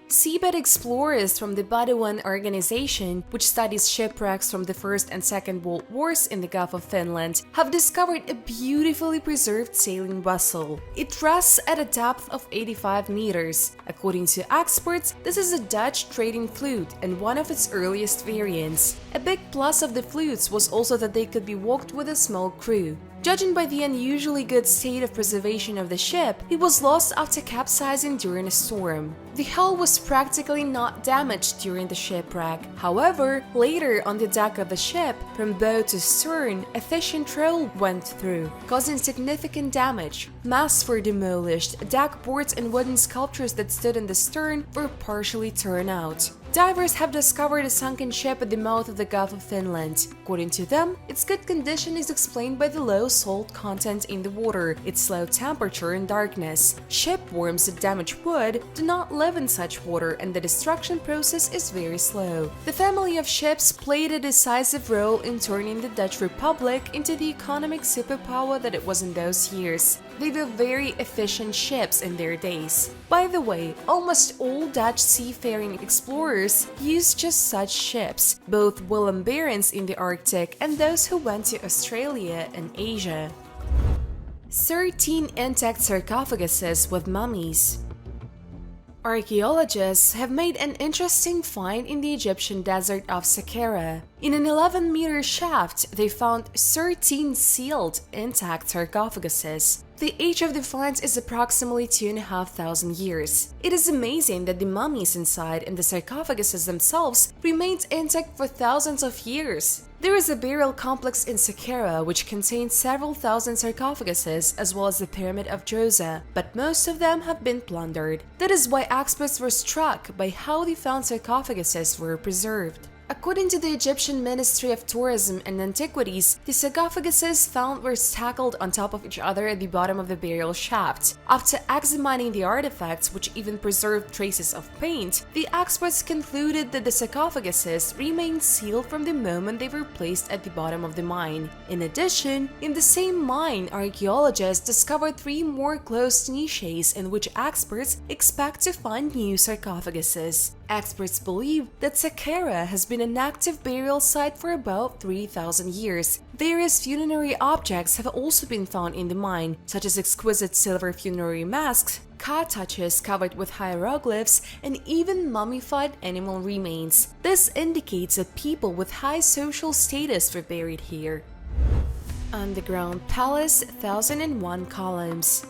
Seabed explorers from the Baduan organization, which studies shipwrecks from the First and Second World Wars in the Gulf of Finland, have discovered a beautifully preserved sailing vessel. It rests at a depth of 85 meters. According to experts, this is a Dutch trading flute and one of its earliest variants. A big plus of the flutes was also that they could be walked with a small crew. Judging by the unusually good state of preservation of the ship, it was lost after capsizing during a storm. The hull was practically not damaged during the shipwreck. However, later on the deck of the ship, from bow to stern, a fishing trawl went through, causing significant damage. Masts were demolished, deck boards and wooden sculptures that stood in the stern were partially torn out. Divers have discovered a sunken ship at the mouth of the Gulf of Finland. According to them, its good condition is explained by the low salt content in the water, its low temperature and darkness. Shipworms that damage wood do not live in such water, and the destruction process is very slow. The family of ships played a decisive role in turning the Dutch Republic into the economic superpower that it was in those years. They were very efficient ships in their days. By the way, almost all Dutch seafaring explorers used just such ships, both Willem Barents in the Arctic and those who went to Australia and Asia. 13 intact sarcophaguses with mummies. Archaeologists have made an interesting find in the Egyptian desert of Saqqara. In an 11-meter shaft, they found 13 sealed, intact sarcophaguses. The age of the finds is approximately 2,500 years. It is amazing that the mummies inside and the sarcophaguses themselves remained intact for thousands of years. There is a burial complex in Saqqara which contains several thousand sarcophaguses as well as the Pyramid of Djoser, but most of them have been plundered. That is why experts were struck by how the found sarcophaguses were preserved. According to the Egyptian Ministry of Tourism and Antiquities, the sarcophaguses found were stacked on top of each other at the bottom of the burial shaft. After examining the artifacts, which even preserved traces of paint, the experts concluded that the sarcophaguses remained sealed from the moment they were placed at the bottom of the mine. In addition, in the same mine, archaeologists discovered 3 more closed niches in which experts expect to find new sarcophaguses. Experts believe that Saqqara has been an active burial site for about 3,000 years. Various funerary objects have also been found in the mine, such as exquisite silver funerary masks, cartouches covered with hieroglyphs, and even mummified animal remains. This indicates that people with high social status were buried here. Underground Palace, 1001 columns.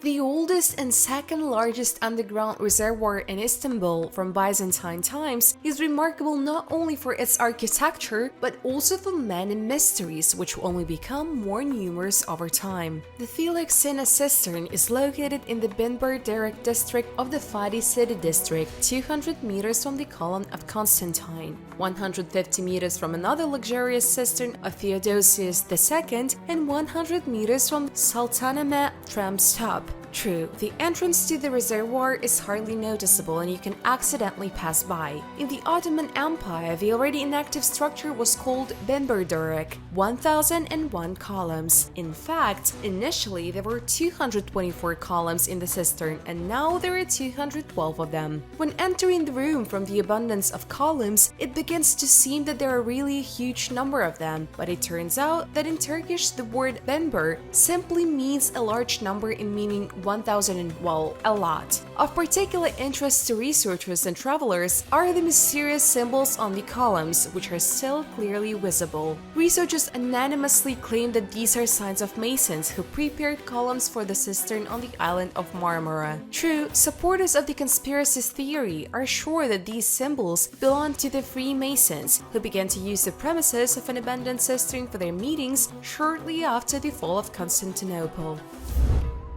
The oldest and second largest underground reservoir in Istanbul from Byzantine times is remarkable not only for its architecture, but also for many mysteries which will only become more numerous over time. The Felixina cistern is located in the Binbir district of the Fadi city district, 200 meters from the column of Constantine, 150 meters from another luxurious cistern of Theodosius II, and 100 meters from Sultanahmet Tram's top. True, the entrance to the reservoir is hardly noticeable and you can accidentally pass by. In the Ottoman Empire, the already inactive structure was called Binbir, 1001 columns. In fact, initially there were 224 columns in the cistern and now there are 212 of them. When entering the room from the abundance of columns, it begins to seem that there are really a huge number of them, but it turns out that in Turkish the word Binbir simply means a large number in meaning 1,000, well, a lot. Of particular interest to researchers and travelers are the mysterious symbols on the columns, which are still clearly visible. Researchers anonymously claim that these are signs of masons who prepared columns for the cistern on the island of Marmara. True, supporters of the conspiracy theory are sure that these symbols belong to the Freemasons, who began to use the premises of an abandoned cistern for their meetings shortly after the fall of Constantinople.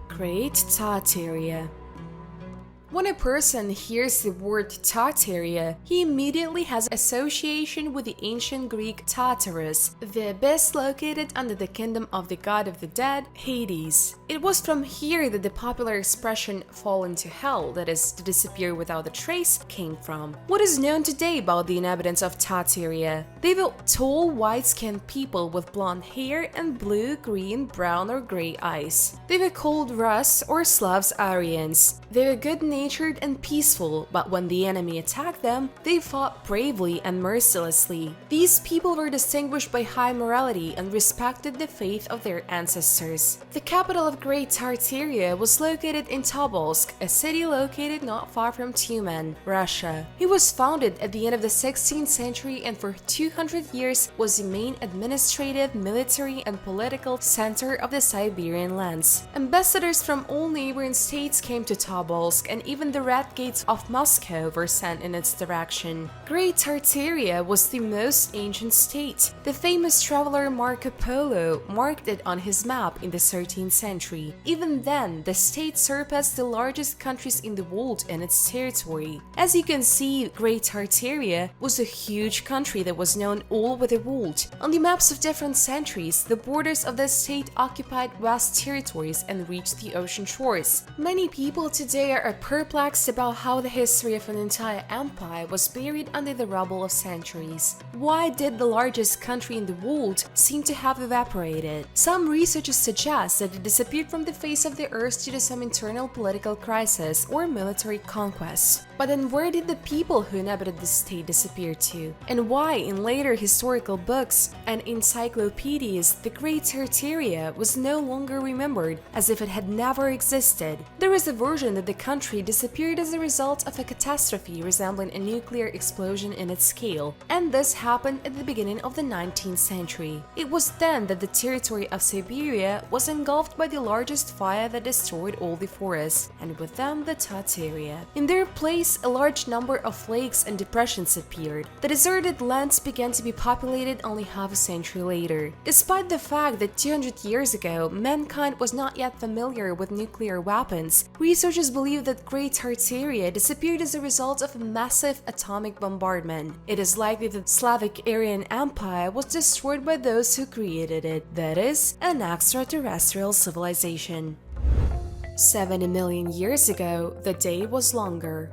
Great Tartaria. When a person hears the word Tartaria, he immediately has association with the ancient Greek Tartarus, the abyss located under the kingdom of the god of the dead, Hades. It was from here that the popular expression "fall into hell," that is, to disappear without a trace, came from. What is known today about the inhabitants of Tartaria? They were tall, white-skinned people with blonde hair and blue, green, brown, or gray eyes. They were called Rus or Slavs Aryans. They were good-natured and peaceful, but when the enemy attacked them, they fought bravely and mercilessly. These people were distinguished by high morality and respected the faith of their ancestors. The capital of Great Tartaria was located in Tobolsk, a city located not far from Tyumen, Russia. It was founded at the end of the 16th century and for 200 years was the main administrative, military, and political center of the Siberian lands. Ambassadors from all neighboring states came to Tobolsk, and even the red gates of Moscow were sent in its direction. Great Tartaria was the most ancient state. The famous traveler Marco Polo marked it on his map in the 13th century. Even then, the state surpassed the largest countries in the world in its territory. As you can see, Great Tartaria was a huge country that was known all over the world. On the maps of different centuries, the borders of the state occupied vast territories and reached the ocean shores. Many people today are perplexed about how the history of an entire empire was buried under the rubble of centuries. Why did the largest country in the world seem to have evaporated? Some researchers suggest that it disappeared from the face of the earth due to some internal political crisis or military conquest. But then where did the people who inhabited the state disappear to? And why in later historical books and encyclopedias the Great Tartaria was no longer remembered, as if it had never existed? There is a version that the country disappeared as a result of a catastrophe resembling a nuclear explosion in its scale, and this happened at the beginning of the 19th century. It was then that the territory of Siberia was engulfed by the largest fire that destroyed all the forests, and with them the Tartaria. In their place, a large number of lakes and depressions appeared. The deserted lands began to be populated only half a century later. Despite the fact that 200 years ago, mankind was not yet familiar with nuclear weapons, researchers believe that Great Tartaria disappeared as a result of a massive atomic bombardment. It is likely that Slavic Aryan Empire was destroyed by those who created it, that is, an extraterrestrial civilization. 70 million years ago, the day was longer.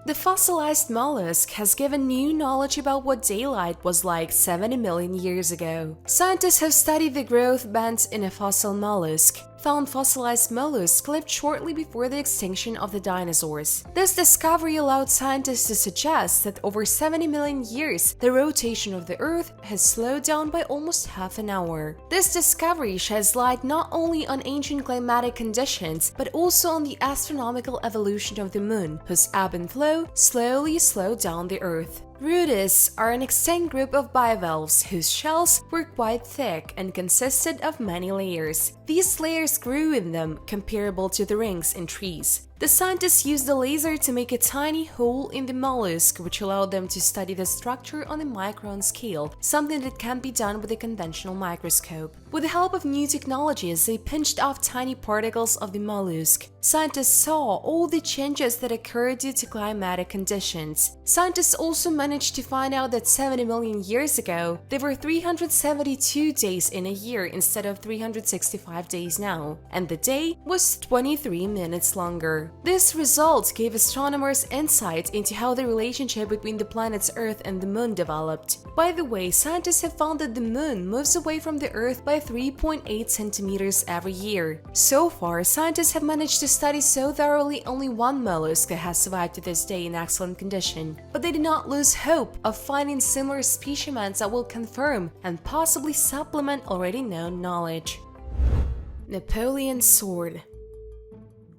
The fossilized mollusk has given new knowledge about what daylight was like 70 million years ago. Scientists have studied the growth bands in a fossil mollusk, found fossilized mollusks lived shortly before the extinction of the dinosaurs. This discovery allowed scientists to suggest that over 70 million years, the rotation of the Earth has slowed down by almost half an hour. This discovery sheds light not only on ancient climatic conditions, but also on the astronomical evolution of the Moon, whose ebb and flow slowly slowed down the Earth. Rudis are an extinct group of bivalves whose shells were quite thick and consisted of many layers. These layers grew in them, comparable to the rings in trees. The scientists used a laser to make a tiny hole in the mollusk, which allowed them to study the structure on a micron scale, something that can't be done with a conventional microscope. With the help of new technologies, they pinched off tiny particles of the mollusk. Scientists saw all the changes that occurred due to climatic conditions. Scientists also managed to find out that 70 million years ago, there were 372 days in a year instead of 365 days now, and the day was 23 minutes longer. This result gave astronomers insight into how the relationship between the planets Earth and the Moon developed. By the way, scientists have found that the Moon moves away from the Earth by 3.8 centimeters every year. So far, scientists have managed to study so thoroughly only one mollusk that has survived to this day in excellent condition. But they do not lose hope of finding similar specimens that will confirm and possibly supplement already known knowledge. Napoleon's sword.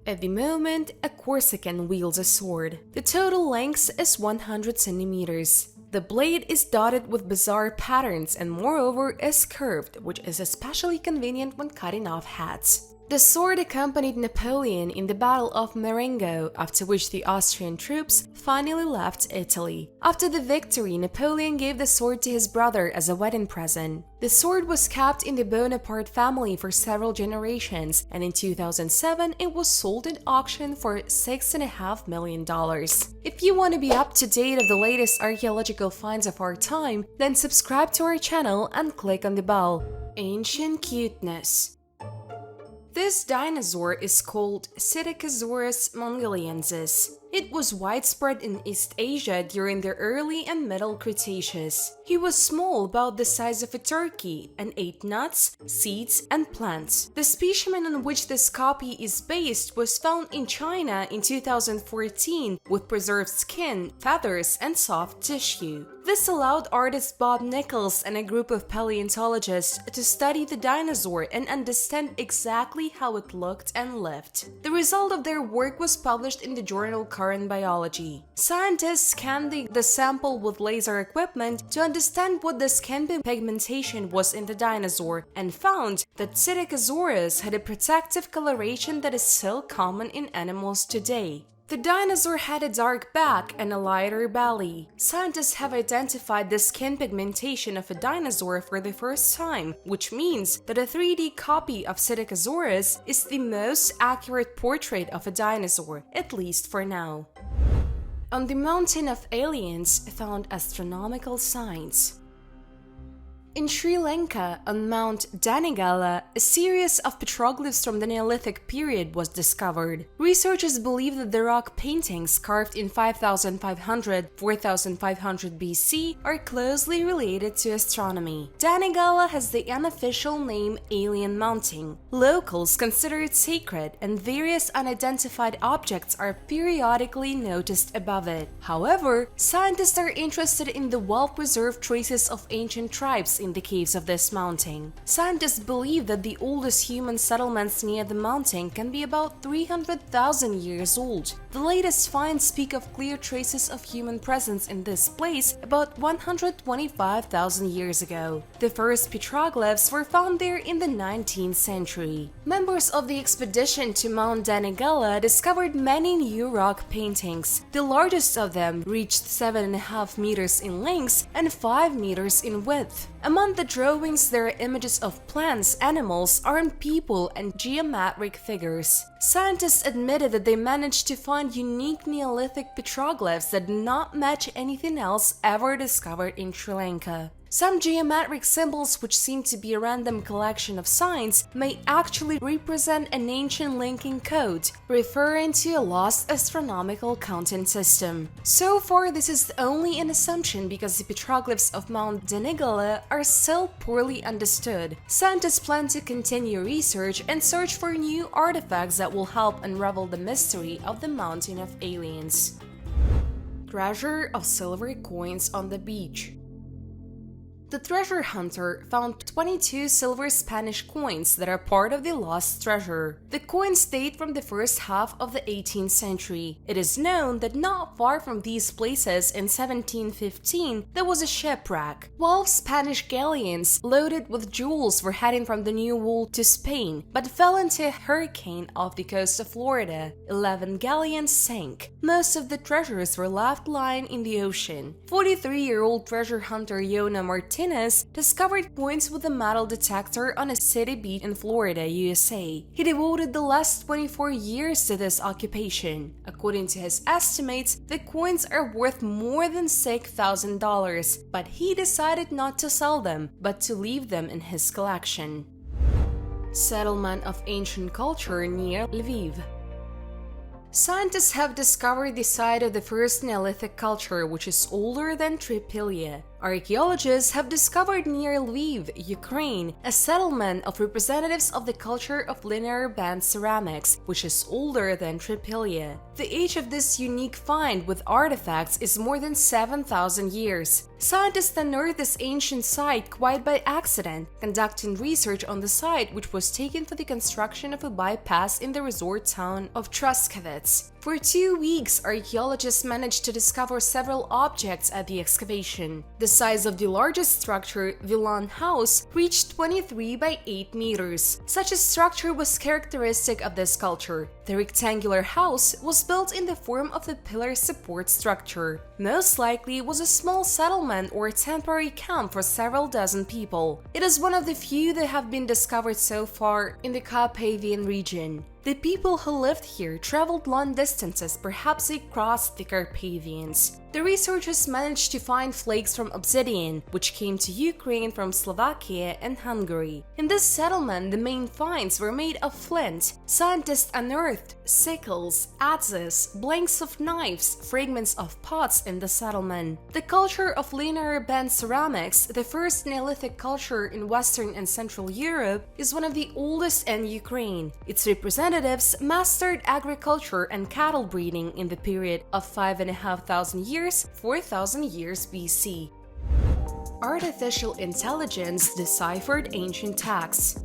At the moment, a Corsican wields a sword. The total length is 100 centimeters. The blade is dotted with bizarre patterns and moreover is curved, which is especially convenient when cutting off hats. The sword accompanied Napoleon in the Battle of Marengo, after which the Austrian troops finally left Italy. After the victory, Napoleon gave the sword to his brother as a wedding present. The sword was kept in the Bonaparte family for several generations, and in 2007 it was sold at auction for $6.5 million. If you want to be up to date of the latest archaeological finds of our time, then subscribe to our channel and click on the bell. Ancient cuteness. This dinosaur is called Psittacosaurus mongoliensis. It was widespread in East Asia during the early and middle Cretaceous. He was small, about the size of a turkey, and ate nuts, seeds, and plants. The specimen on which this copy is based was found in China in 2014 with preserved skin, feathers, and soft tissue. This allowed artist Bob Nichols and a group of paleontologists to study the dinosaur and understand exactly how it looked and lived. The result of their work was published in the journal Current Biology. Scientists scanned the sample with laser equipment to understand what the skin pigmentation was in the dinosaur and found that Psittacosaurus had a protective coloration that is still common in animals today. The dinosaur had a dark back and a lighter belly. Scientists have identified the skin pigmentation of a dinosaur for the first time, which means that a 3D copy of Psittacosaurus is the most accurate portrait of a dinosaur, at least for now. On the Mountain of Aliens found astronomical signs. In Sri Lanka, on Mount Danegala, a series of petroglyphs from the Neolithic period was discovered. Researchers believe that the rock paintings carved in 5500–4500 BC are closely related to astronomy. Danegala has the unofficial name Alien Mountain. Locals consider it sacred, and various unidentified objects are periodically noticed above it. However, scientists are interested in the well-preserved traces of ancient tribes in the caves of this mountain. Scientists believe that the oldest human settlements near the mountain can be about 300,000 years old. The latest finds speak of clear traces of human presence in this place about 125,000 years ago. The first petroglyphs were found there in the 19th century. Members of the expedition to Mount Danegala discovered many new rock paintings. The largest of them reached 7.5 meters in length and 5 meters in width. Among the drawings, there are images of plants, animals, armed people, and geometric figures. Scientists admitted that they managed to find unique Neolithic petroglyphs that did not match anything else ever discovered in Sri Lanka. Some geometric symbols, which seem to be a random collection of signs, may actually represent an ancient linking code, referring to a lost astronomical counting system. So far, this is only an assumption because the petroglyphs of Mount Danegala are still poorly understood. Scientists plan to continue research and search for new artifacts that will help unravel the mystery of the Mountain of Aliens. Treasure of silver coins on the beach. The treasure hunter found 22 silver Spanish coins that are part of the lost treasure. The coins date from the first half of the 18th century. It is known that not far from these places in 1715 there was a shipwreck. 12 Spanish galleons loaded with jewels were heading from the New World to Spain, but fell into a hurricane off the coast of Florida. 11 galleons sank. Most of the treasures were left lying in the ocean. 43-year-old treasure hunter Joanna discovered coins with a metal detector on a city beach in Florida, USA. He devoted the last 24 years to this occupation. According to his estimates, the coins are worth more than $6,000, but he decided not to sell them, but to leave them in his collection. Settlement of ancient culture near Lviv. Scientists have discovered the site of the first Neolithic culture, which is older than Tripilia. Archaeologists have discovered near Lviv, Ukraine, a settlement of representatives of the culture of linear band ceramics, which is older than Tripilia. The age of this unique find with artifacts is more than 7,000 years. Scientists unearthed this ancient site quite by accident, conducting research on the site, which was taken for the construction of a bypass in the resort town of Truskavets. For 2 weeks, archaeologists managed to discover several objects at the excavation. The size of the largest structure, the lawn house, reached 23 by 8 meters. Such a structure was characteristic of this culture. The rectangular house was built in the form of the pillar support structure. Most likely it was a small settlement or a temporary camp for several dozen people. It is one of the few that have been discovered so far in the Carpathian region. The people who lived here traveled long distances, perhaps they crossed the Carpathians. The researchers managed to find flakes from obsidian, which came to Ukraine from Slovakia and Hungary. In this settlement, the main finds were made of flint. Scientists unearthed sickles, adzes, blanks of knives, fragments of pots in the settlement. The culture of linear band ceramics, the first Neolithic culture in Western and Central Europe, is one of the oldest in Ukraine. Its representatives mastered agriculture and cattle breeding in the period of 5,500 years, 4,000 years BC. Artificial intelligence deciphered ancient texts.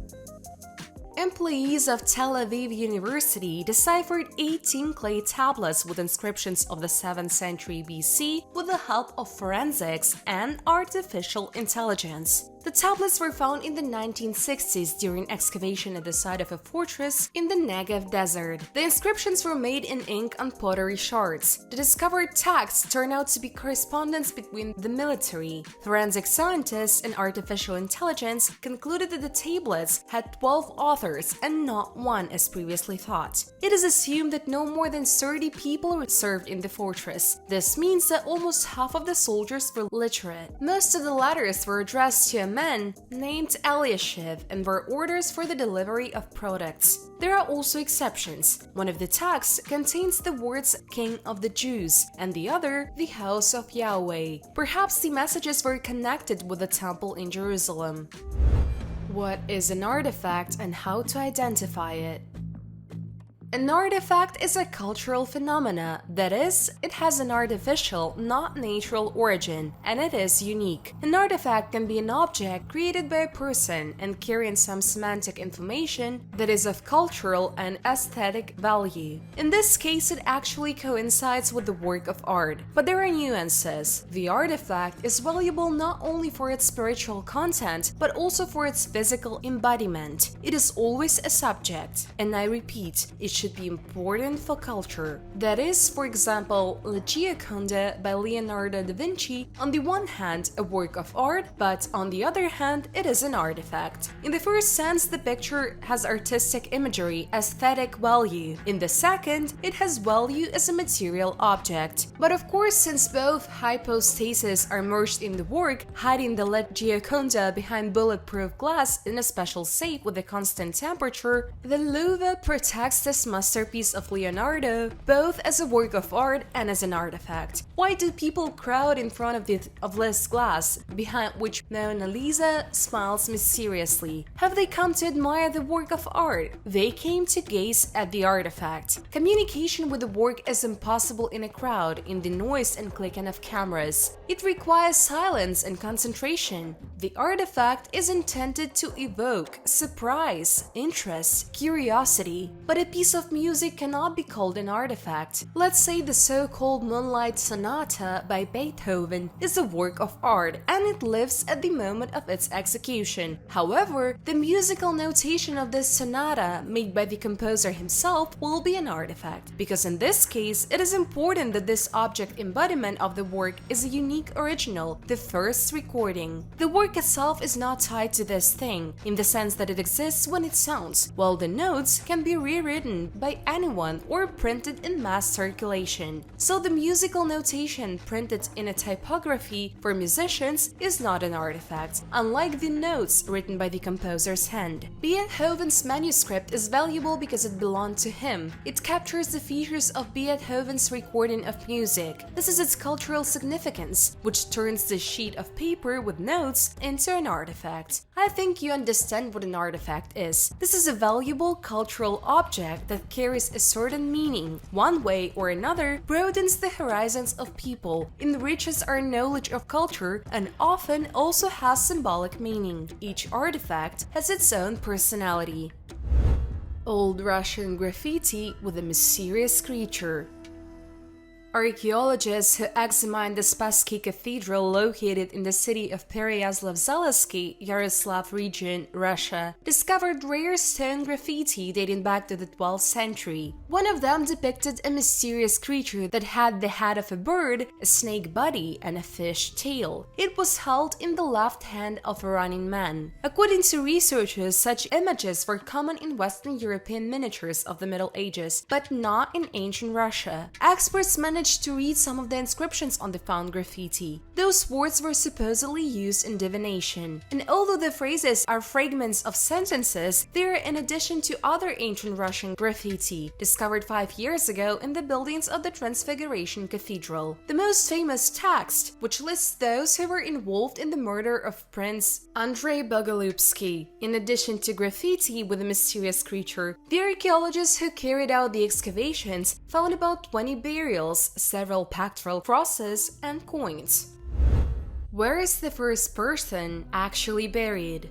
Employees of Tel Aviv University deciphered 18 clay tablets with inscriptions of the 7th century BC with the help of forensics and artificial intelligence. The tablets were found in the 1960s during excavation at the site of a fortress in the Negev desert. The inscriptions were made in ink on pottery shards. The discovered texts turned out to be correspondence between the military. Forensic scientists and artificial intelligence concluded that the tablets had 12 authors and not one as previously thought. It is assumed that no more than 30 people served in the fortress. This means that almost half of the soldiers were literate. Most of the letters were addressed to a man named Eliashiv and were orders for the delivery of products. There are also exceptions. One of the texts contains the words King of the Jews and the other the House of Yahweh. Perhaps the messages were connected with the temple in Jerusalem. What is an artifact and how to identify it? An artifact is a cultural phenomena, that is, it has an artificial, not natural origin, and it is unique. An artifact can be an object created by a person and carrying some semantic information that is of cultural and aesthetic value. In this case, it actually coincides with the work of art, but there are nuances. The artifact is valuable not only for its spiritual content, but also for its physical embodiment. It is always a subject, and I repeat, it should be important for culture. That is, for example, La Gioconda by Leonardo da Vinci, on the one hand a work of art, but on the other hand it is an artifact. In the first sense, the picture has artistic imagery, aesthetic value. In the second, it has value as a material object. But of course, since both hypostases are merged in the work, hiding the La Gioconda behind bulletproof glass in a special safe with a constant temperature, the Louvre protects this masterpiece of Leonardo both as a work of art and as an artifact. Why do people crowd in front of this glass, behind which Mona Lisa smiles mysteriously? Have they come to admire the work of art? They came to gaze at the artifact. Communication with the work is impossible in a crowd, in the noise and clicking of cameras. It requires silence and concentration. The artifact is intended to evoke surprise, interest, curiosity, but a piece of music cannot be called an artifact. Let's say the so-called Moonlight Sonata by Beethoven is a work of art and it lives at the moment of its execution. However, the musical notation of this sonata made by the composer himself will be an artifact, because in this case it is important that this object embodiment of the work is a unique original, the first recording. The work itself is not tied to this thing, in the sense that it exists when it sounds, while the notes can be rewritten written by anyone or printed in mass circulation. So the musical notation printed in a typography for musicians is not an artifact, unlike the notes written by the composer's hand. Beethoven's manuscript is valuable because it belonged to him. It captures the features of Beethoven's recording of music. This is its cultural significance, which turns the sheet of paper with notes into an artifact. I think you understand what an artifact is. This is a valuable cultural object that carries a certain meaning. One way or another broadens the horizons of people, enriches our knowledge of culture, and often also has symbolic meaning. Each artifact has its own personality. Old Russian graffiti with a mysterious creature. Archaeologists who examined the Spassky Cathedral located in the city of Pereyaslav-Zalesky, Yaroslav region, Russia, discovered rare stone graffiti dating back to the 12th century. One of them depicted a mysterious creature that had the head of a bird, a snake body, and a fish tail. It was held in the left hand of a running man. According to researchers, such images were common in Western European miniatures of the Middle Ages, but not in ancient Russia. Experts managed to read some of the inscriptions on the found graffiti. Those words were supposedly used in divination, and although the phrases are fragments of sentences, they are in addition to other ancient Russian graffiti discovered 5 years ago in the buildings of the Transfiguration Cathedral. The most famous text, which lists those who were involved in the murder of Prince Andrei Bogolyubsky. In addition to graffiti with a mysterious creature, the archaeologists who carried out the excavations found about 20 burials, several pectoral crosses, and coins. Where is the first person actually buried?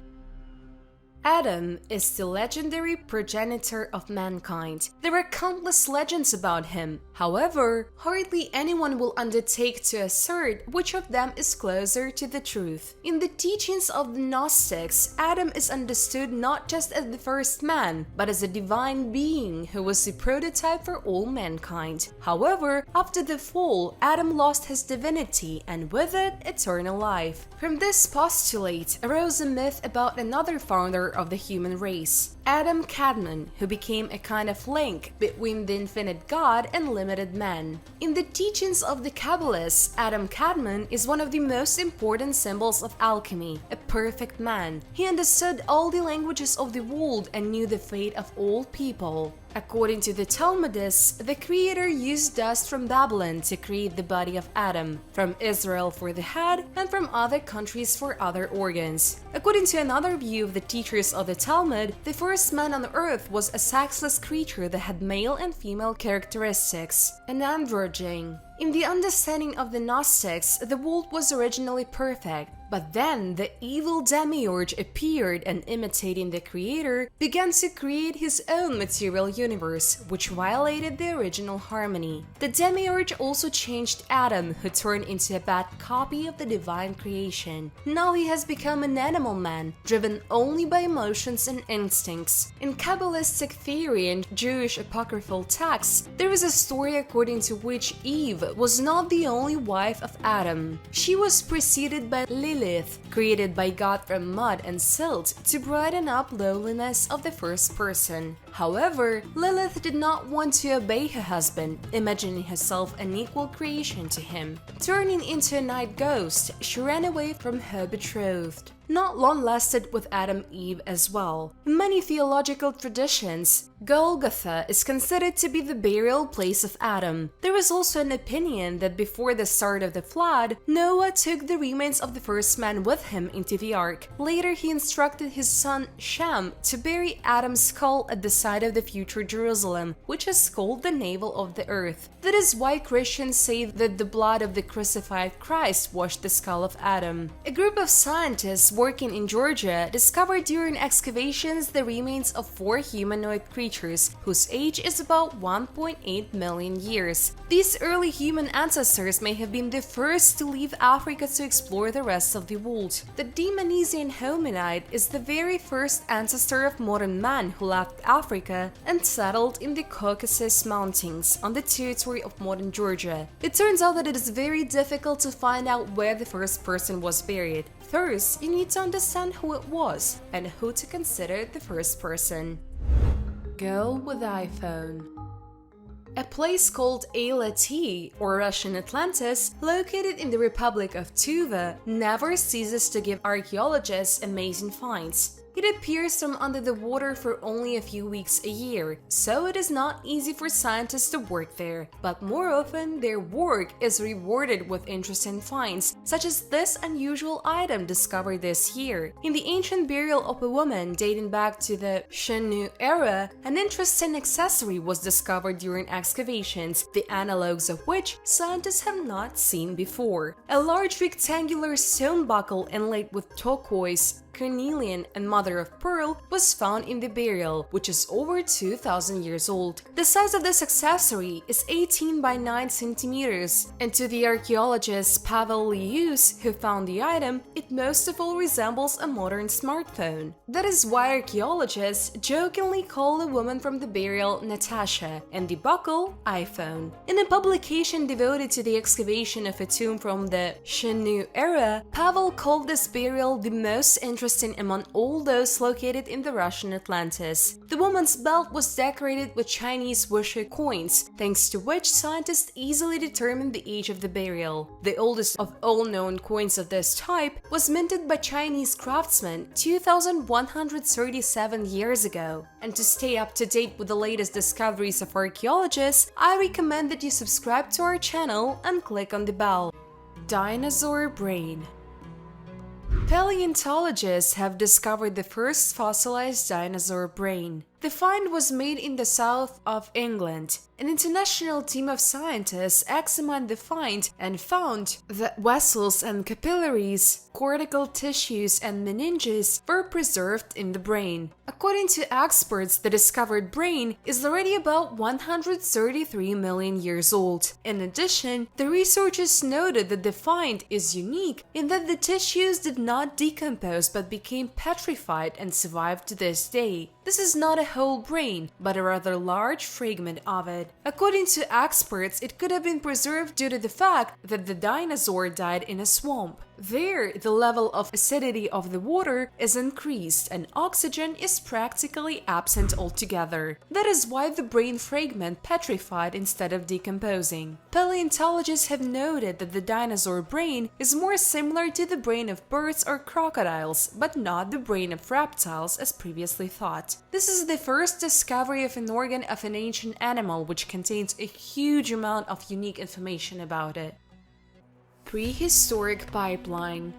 Adam is the legendary progenitor of mankind. There are countless legends about him. However, hardly anyone will undertake to assert which of them is closer to the truth. In the teachings of the Gnostics, Adam is understood not just as the first man, but as a divine being who was the prototype for all mankind. However, after the fall, Adam lost his divinity and with it, eternal life. From this postulate arose a myth about another founder of the human race, Adam Kadmon, who became a kind of link between the infinite God and limited man. In the teachings of the Kabbalists, Adam Kadmon is one of the most important symbols of alchemy, a perfect man. He understood all the languages of the world and knew the fate of all people. According to the Talmudists, the creator used dust from Babylon to create the body of Adam, from Israel for the head, and from other countries for other organs. According to another view of the teachers of the Talmud, the first man on earth was a sexless creature that had male and female characteristics, an androgyne. In the understanding of the Gnostics, the world was originally perfect, but then the evil demiurge appeared and, imitating the creator, began to create his own material universe, which violated the original harmony. The demiurge also changed Adam, who turned into a bad copy of the divine creation. Now he has become an animal man, driven only by emotions and instincts. In Kabbalistic theory and Jewish apocryphal texts, there is a story according to which Eve was not the only wife of Adam. She was preceded by Lilith, created by God from mud and silt to brighten up lowliness of the first person. However, Lilith did not want to obey her husband, imagining herself an equal creation to him. Turning into a night ghost, she ran away from her betrothed. Not long lasted with Adam and Eve as well. In many theological traditions, Golgotha is considered to be the burial place of Adam. There is also an opinion that before the start of the flood, Noah took the remains of the first man with him into the ark. Later, he instructed his son Shem to bury Adam's skull at the site of the future Jerusalem, which is called the navel of the earth. That is why Christians say that the blood of the crucified Christ washed the skull of Adam. A group of scientists working in Georgia discovered during excavations the remains of 4 humanoid creatures whose age is about 1.8 million years. These early human ancestors may have been the first to leave Africa to explore the rest of the world. The Demonesian hominid is the very first ancestor of modern man who left Africa and settled in the Caucasus Mountains on the territory of modern Georgia. It turns out that it is very difficult to find out where the first person was buried. First, you need to understand who it was and who to consider the first person. Go with iPhone. A place called Alati, or Russian Atlantis, located in the Republic of Tuva, never ceases to give archaeologists amazing finds. It appears from under the water for only a few weeks a year, so it is not easy for scientists to work there. But more often, their work is rewarded with interesting finds, such as this unusual item discovered this year. In the ancient burial of a woman dating back to the Shenu era, an interesting accessory was discovered during excavations, the analogues of which scientists have not seen before. A large rectangular stone buckle inlaid with turquoise, carnelian, and mother of pearl was found in the burial, which is over 2,000 years old. The size of this accessory is 18 by 9 centimeters, and to the archaeologist Pavel Lius, who found the item, it most of all resembles a modern smartphone. That is why archaeologists jokingly call the woman from the burial Natasha and the buckle iPhone. In a publication devoted to the excavation of a tomb from the Shenu era, Pavel called this burial the most interesting among all those located in the Russian Atlantis. The woman's belt was decorated with Chinese wushu coins, thanks to which scientists easily determined the age of the burial. The oldest of all known coins of this type was minted by Chinese craftsmen 2,137 years ago. And to stay up to date with the latest discoveries of archaeologists, I recommend that you subscribe to our channel and click on the bell. Dinosaur brain. Paleontologists have discovered the first fossilized dinosaur brain. The find was made in the south of England. An international team of scientists examined the find and found that vessels and capillaries, cortical tissues, and meninges were preserved in the brain. According to experts, the discovered brain is already about 133 million years old. In addition, the researchers noted that the find is unique in that the tissues did not decompose but became petrified and survived to this day. This is not a whole brain, but a rather large fragment of it. According to experts, it could have been preserved due to the fact that the dinosaur died in a swamp. There, the level of acidity of the water is increased and oxygen is practically absent altogether. That is why the brain fragment petrified instead of decomposing. Paleontologists have noted that the dinosaur brain is more similar to the brain of birds or crocodiles, but not the brain of reptiles as previously thought. This is the first discovery of an organ of an ancient animal which contains a huge amount of unique information about it. Prehistoric pipeline.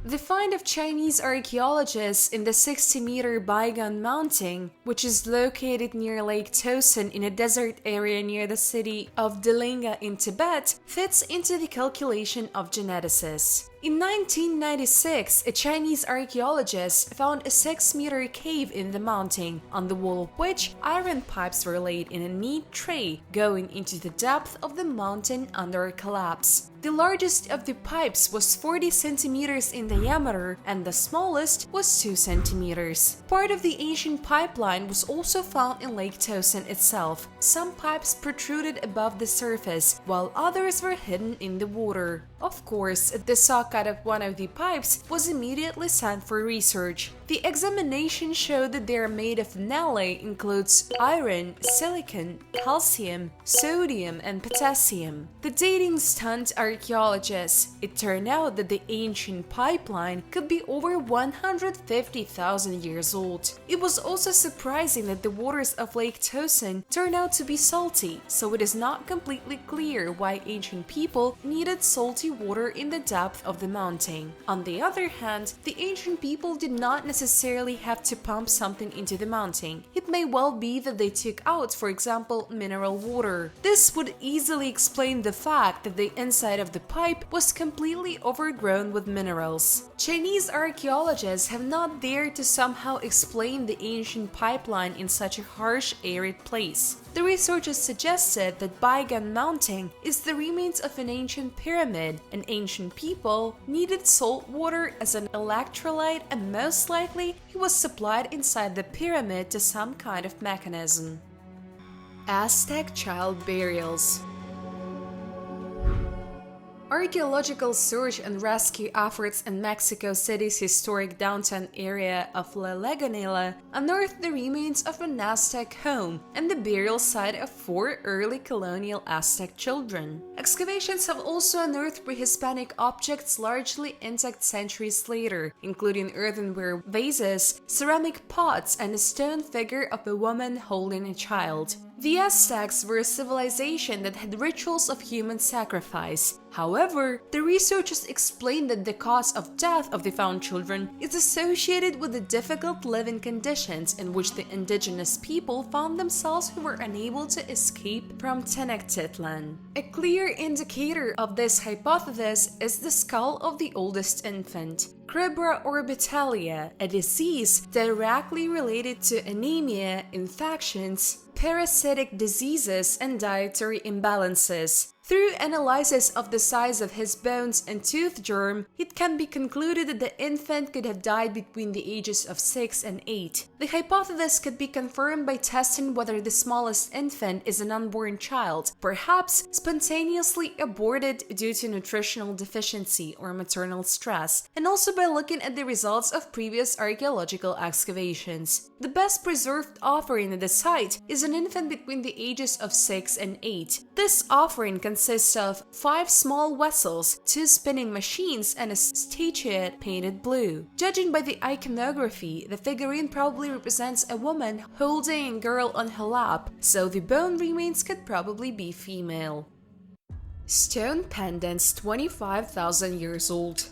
The find of Chinese archaeologists in the 60-meter Baigan Mountain, which is located near Lake Tosan in a desert area near the city of Delinga in Tibet, fits into the calculation of geneticists. In 1996, a Chinese archaeologist found a 6-meter cave in the mountain, on the wall of which iron pipes were laid in a neat tray going into the depth of the mountain under a collapse. The largest of the pipes was 40 centimeters in diameter and the smallest was 2 centimeters. Part of the ancient pipeline was also found in Lake Tosan itself. Some pipes protruded above the surface, while others were hidden in the water. Of course, the socket of one of the pipes was immediately sent for research. The examination showed that they are made of Nalle includes iron, silicon, calcium, sodium, and potassium. The dating stunned archaeologists. It turned out that the ancient pipeline could be over 150,000 years old. It was also surprising that the waters of Lake Tosan turned out to be salty, so it is not completely clear why ancient people needed salty water in the depth of the mountain. On the other hand, the ancient people did not necessarily have to pump something into the mountain. It may well be that they took out, for example, mineral water. This would easily explain the fact that the inside of the pipe was completely overgrown with minerals. Chinese archaeologists have not dared to somehow explain the ancient pipeline in such a harsh, arid place. The researchers suggested that Baigan Mountain is the remains of an ancient pyramid, and ancient people needed salt water as an electrolyte, and most likely it was supplied inside the pyramid to some kind of mechanism. Aztec child burials. Archaeological search and rescue efforts in Mexico City's historic downtown area of La Lagunilla unearthed the remains of an Aztec home and the burial site of 4 early colonial Aztec children. Excavations have also unearthed pre-Hispanic objects largely intact centuries later, including earthenware vases, ceramic pots, and a stone figure of a woman holding a child. The Aztecs were a civilization that had rituals of human sacrifice. However, the researchers explained that the cause of death of the found children is associated with the difficult living conditions in which the indigenous people found themselves who were unable to escape from Tenochtitlan. A clear indicator of this hypothesis is the skull of the oldest infant, Cribra orbitalia, a disease directly related to anemia, infections, parasitic diseases, and dietary imbalances. Through analysis of the size of his bones and tooth germ, it can be concluded that the infant could have died between the ages of 6 and 8. The hypothesis could be confirmed by testing whether the smallest infant is an unborn child, perhaps spontaneously aborted due to nutritional deficiency or maternal stress, and also by looking at the results of previous archaeological excavations. The best preserved offering at the site is an infant between the ages of 6 and 8. This offering consists of 5 small vessels, 2 spinning machines, and a statuette painted blue. Judging by the iconography, the figurine probably represents a woman holding a girl on her lap, so the bone remains could probably be female. Stone pendants 25,000 years old.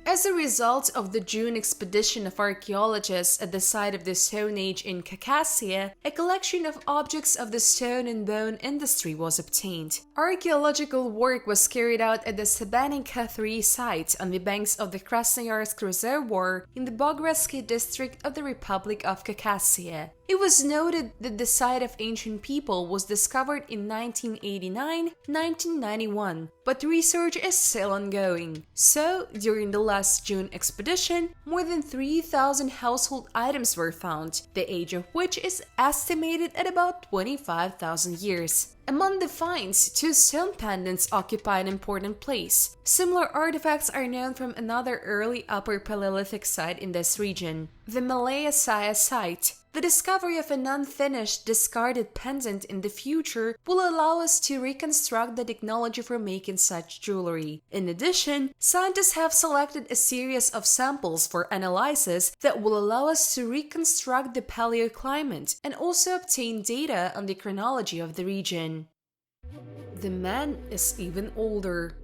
As a result of the June expedition of archaeologists at the site of the Stone Age in Kazakhstan, a collection of objects of the stone and bone industry was obtained. Archaeological work was carried out at the Sabaninka III site on the banks of the Krasnoyarsk Reservoir in the Bogorsky district of the Republic of Kazakhstan. It was noted that the site of ancient people was discovered in 1989-1991, but research is still ongoing. So, during the last June expedition, more than 3,000 household items were found, the age of which is estimated at about 25,000 years. Among the finds, 2 stone pendants occupy an important place. Similar artifacts are known from another early Upper Paleolithic site in this region, the Malaya Saya site. The discovery of an unfinished, discarded pendant in the future will allow us to reconstruct the technology for making such jewelry. In addition, scientists have selected a series of samples for analysis that will allow us to reconstruct the paleoclimate and also obtain data on the chronology of the region. The man is even older.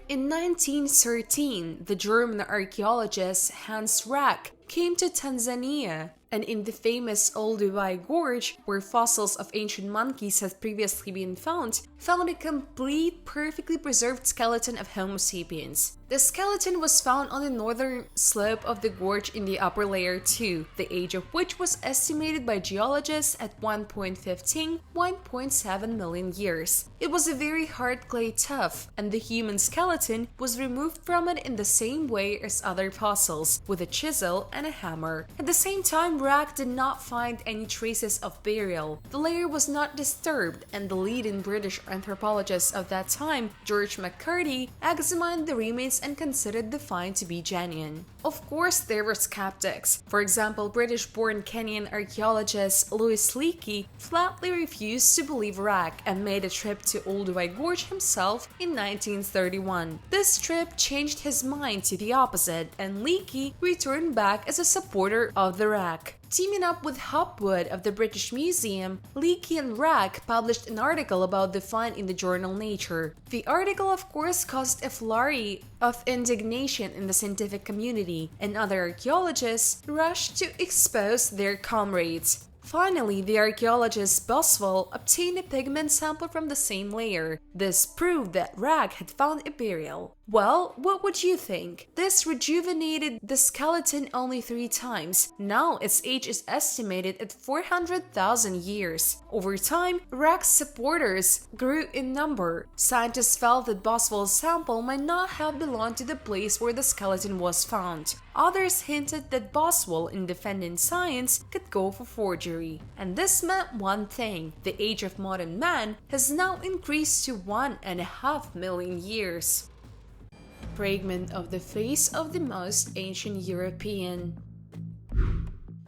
In 1913, the German archaeologist Hans Rack came to Tanzania, and in the famous Olduvai Gorge, where fossils of ancient monkeys had previously been found a complete, perfectly preserved skeleton of Homo sapiens. The skeleton was found on the northern slope of the gorge in the upper layer too, the age of which was estimated by geologists at 1.7 million years. It was a very hard clay tuff, and the human skeleton was removed from it in the same way as other fossils, with a chisel and a hammer. At the same time, Rack did not find any traces of burial. The layer was not disturbed, and the leading British anthropologist of that time, George McCarty, examined the remains and considered the find to be genuine. Of course, there were skeptics. For example, British-born Kenyan archaeologist Louis Leakey flatly refused to believe Rack and made a trip to Olduvai Gorge himself in 1931. This trip changed his mind to the opposite, and Leakey returned back as a supporter of the Rack. Teaming up with Hopwood of the British Museum, Leakey and Rack published an article about the find in the journal Nature. The article, of course, caused a flurry of indignation in the scientific community, and other archaeologists rushed to expose their comrades. Finally, the archaeologist Boswell obtained a pigment sample from the same layer. This proved that Rack had found a burial. Well, what would you think? This rejuvenated the skeleton only 3 times. Now its age is estimated at 400,000 years. Over time, Rex supporters grew in number. Scientists felt that Boswell's sample might not have belonged to the place where the skeleton was found. Others hinted that Boswell, in defending science, could go for forgery. And this meant one thing: the age of modern man has now increased to 1.5 million years. Fragment of the face of the most ancient European.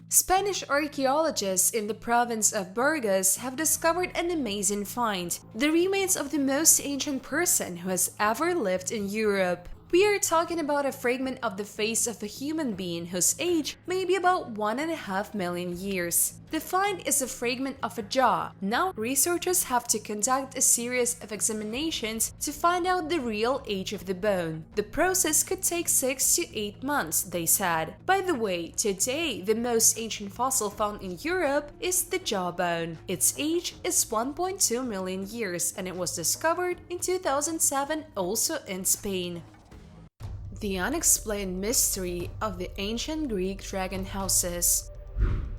Spanish archaeologists in the province of Burgos have discovered an amazing find: the remains of the most ancient person who has ever lived in Europe. We are talking about a fragment of the face of a human being whose age may be about 1.5 million years. The find is a fragment of a jaw. Now researchers have to conduct a series of examinations to find out the real age of the bone. The process could take 6 to 8 months, they said. By the way, today the most ancient fossil found in Europe is the jawbone. Its age is 1.2 million years and it was discovered in 2007 also in Spain. The unexplained mystery of the ancient Greek dragon houses.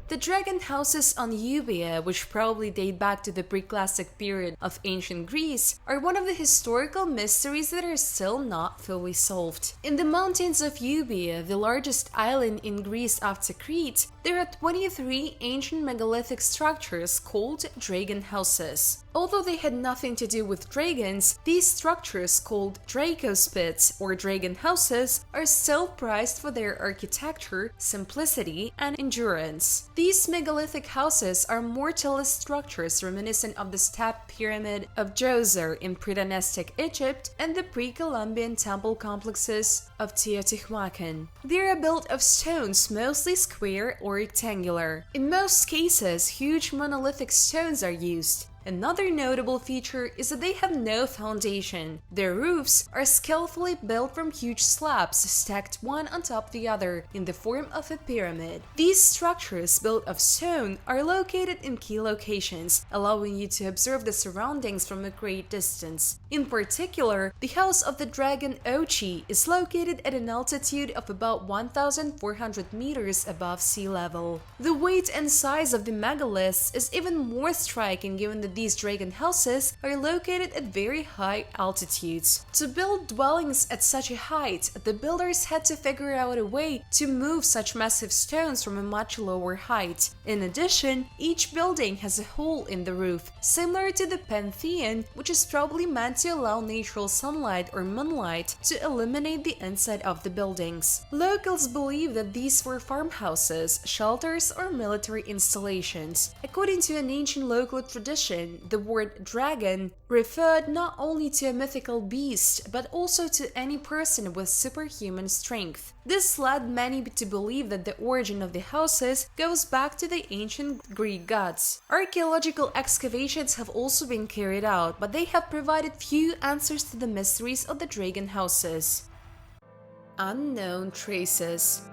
The dragon houses on Euboea, which probably date back to the pre-classic period of ancient Greece, are one of the historical mysteries that are still not fully solved. In the mountains of Euboea, the largest island in Greece after Crete, there are 23 ancient megalithic structures called dragon houses. Although they had nothing to do with dragons, these structures, called dracospits or dragon houses, are still prized for their architecture, simplicity, and endurance. These megalithic houses are mortalist structures reminiscent of the step pyramid of Djoser in pre-dynastic Egypt and the pre-Columbian temple complexes of Teotihuacan. They are built of stones, mostly square or rectangular. In most cases, huge monolithic stones are used. Another notable feature is that they have no foundation. Their roofs are skillfully built from huge slabs stacked one on top of the other in the form of a pyramid. These structures, built of stone, are located in key locations, allowing you to observe the surroundings from a great distance. In particular, the House of the Dragon Ochi is located at an altitude of about 1,400 meters above sea level. The weight and size of the megaliths is even more striking given that these dragon houses are located at very high altitudes. To build dwellings at such a height, the builders had to figure out a way to move such massive stones from a much lower height. In addition, each building has a hole in the roof, similar to the Pantheon, which is probably meant to allow natural sunlight or moonlight to illuminate the inside of the buildings. Locals believe that these were farmhouses, shelters, or military installations. According to an ancient local tradition, the word dragon referred not only to a mythical beast, but also to any person with superhuman strength. This led many to believe that the origin of the houses goes back to the ancient Greek gods. Archaeological excavations have also been carried out, but they have provided few answers to the mysteries of the dragon houses. Unknown traces.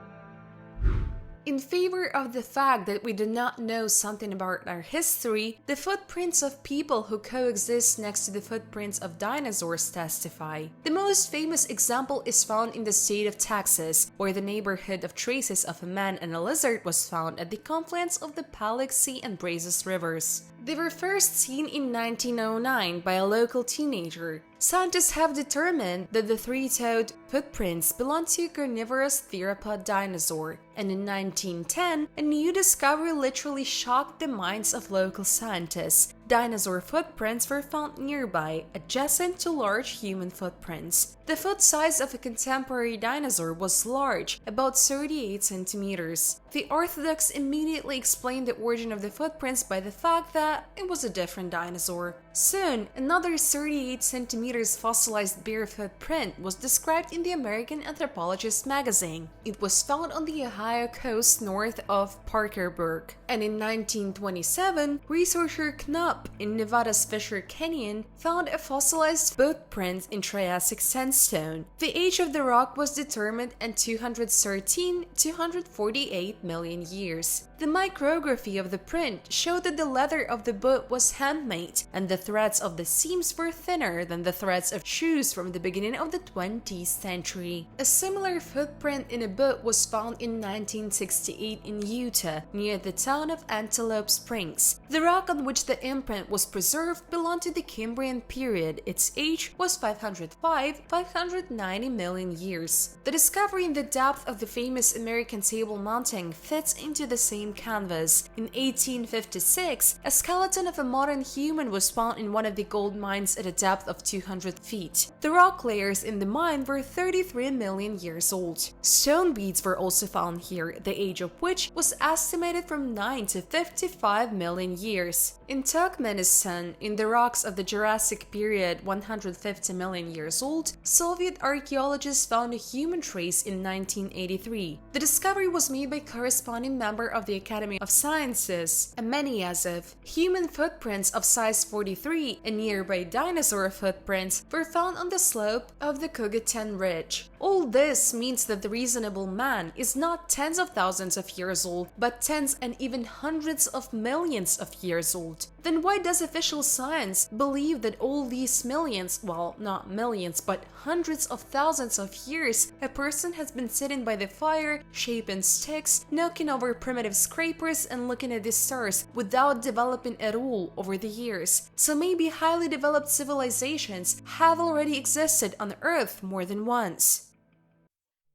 In favor of the fact that we do not know something about our history, the footprints of people who coexist next to the footprints of dinosaurs testify. The most famous example is found in the state of Texas, where the neighborhood of traces of a man and a lizard was found at the confluence of the Paluxy and Brazos rivers. They were first seen in 1909 by a local teenager. Scientists have determined that the three-toed footprints belong to a carnivorous theropod dinosaur, and in 1910, a new discovery literally shocked the minds of local scientists. Dinosaur footprints were found nearby, adjacent to large human footprints. The foot size of a contemporary dinosaur was large, about 38 centimeters. The Orthodox immediately explained the origin of the footprints by the fact that it was a different dinosaur. Soon, another 38 centimeters fossilized barefoot print was described in the American Anthropologist magazine. It was found on the Ohio coast north of Parkersburg. And in 1927, researcher Knopf up in Nevada's Fisher Canyon found a fossilized footprint in Triassic sandstone. The age of the rock was determined in 248 million years. The micrography of the print showed that the leather of the boot was handmade, and the threads of the seams were thinner than the threads of shoes from the beginning of the 20th century. A similar footprint in a boot was found in 1968 in Utah, near the town of Antelope Springs. The rock on which the imprint was preserved belonged to the Cambrian period. Its age was 590 million years. The discovery in the depth of the famous American Table Mountain fits into the same canvas. In 1856, a skeleton of a modern human was found in one of the gold mines at a depth of 200 feet. The rock layers in the mine were 33 million years old. Stone beads were also found here, the age of which was estimated from 9 to 55 million years. In Turkmenistan, in the rocks of the Jurassic period 150 million years old, Soviet archaeologists found a human trace in 1983. The discovery was made by a corresponding member of the Academy of Sciences, Amenyazov. Human footprints of size 43 and nearby dinosaur footprints were found on the slope of the Kogatan Ridge. All this means that the reasonable man is not tens of thousands of years old, but tens and even hundreds of millions of years old. Then why does official science believe that all these millions, well, not millions, but hundreds of thousands of years, a person has been sitting by the fire, shaping sticks, knocking over primitive scrapers and looking at the stars without developing at all over the years? So maybe highly developed civilizations have already existed on Earth more than once.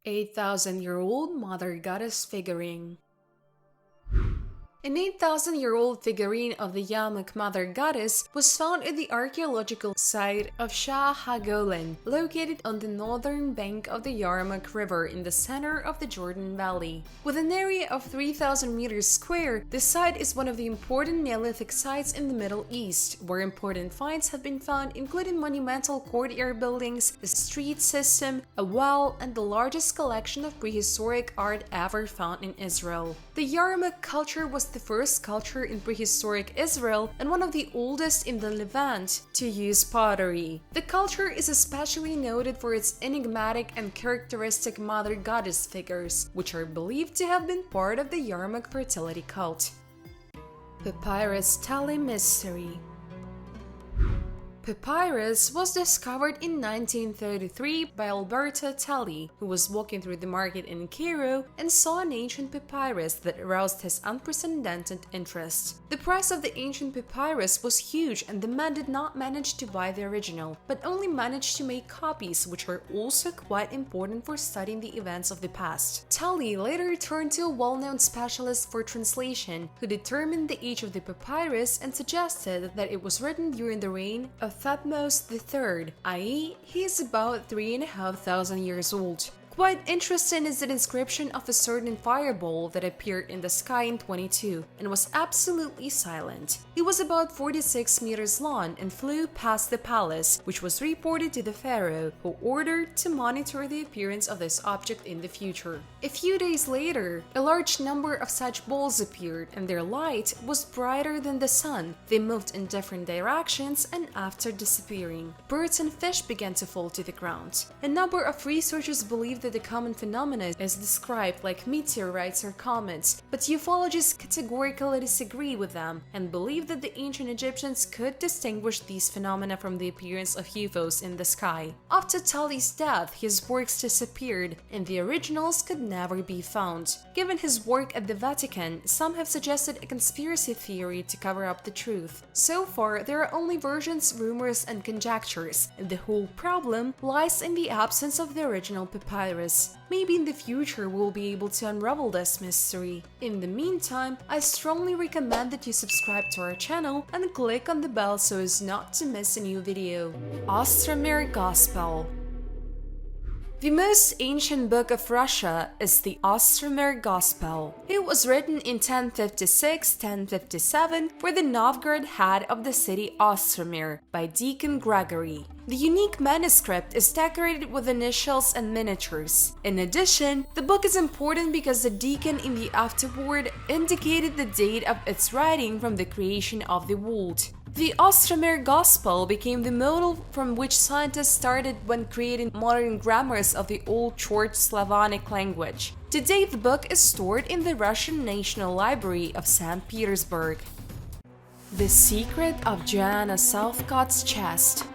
8,000-year-old Mother Goddess figurine. An 8,000-year-old figurine of the Yarmouk Mother Goddess was found at the archaeological site of Shah HaGolan, located on the northern bank of the Yarmouk River in the center of the Jordan Valley. With an area of 3,000 meters square, the site is one of the important Neolithic sites in the Middle East, where important finds have been found, including monumental courtyard buildings, a street system, a well, and the largest collection of prehistoric art ever found in Israel. The Yarmouk culture was the first culture in prehistoric Israel and one of the oldest in the Levant to use pottery. The culture is especially noted for its enigmatic and characteristic mother goddess figures, which are believed to have been part of the Yarmouk fertility cult. Papyrus Tully mystery. Papyrus was discovered in 1933 by Alberto Tully, who was walking through the market in Cairo and saw an ancient papyrus that aroused his unprecedented interest. The price of the ancient papyrus was huge, and the man did not manage to buy the original, but only managed to make copies, which were also quite important for studying the events of the past. Tully later turned to a well-known specialist for translation, who determined the age of the papyrus and suggested that it was written during the reign of Thutmose III, i.e., he is about 3,500 years old. Quite interesting is the inscription of a certain fireball that appeared in the sky in 22 and was absolutely silent. It was about 46 meters long and flew past the palace, which was reported to the pharaoh, who ordered to monitor the appearance of this object in the future. A few days later, a large number of such balls appeared, and their light was brighter than the sun. They moved in different directions, and after disappearing, birds and fish began to fall to the ground. A number of researchers believe that the common phenomena is described like meteorites or comets, but ufologists categorically disagree with them and believe that the ancient Egyptians could distinguish these phenomena from the appearance of UFOs in the sky. After Tully's death, his works disappeared, and the originals could never be found. Given his work at the Vatican, some have suggested a conspiracy theory to cover up the truth. So far, there are only versions, rumors, and conjectures, and the whole problem lies in the absence of the original papyrus. Maybe in the future we'll be able to unravel this mystery. In the meantime, I strongly recommend that you subscribe to our channel and click on the bell so as not to miss a new video. Ostromer Gospel. The most ancient book of Russia is the Ostromer Gospel. It was written in 1056-1057 for the Novgorod head of the city Ostromer by Deacon Gregory. The unique manuscript is decorated with initials and miniatures. In addition, the book is important because the deacon in the afterword indicated the date of its writing from the creation of the world. The Ostromer Gospel became the model from which scientists started when creating modern grammars of the old short Slavonic language. Today, the book is stored in the Russian National Library of St. Petersburg. The Secret of Joanna Southcott's Chest.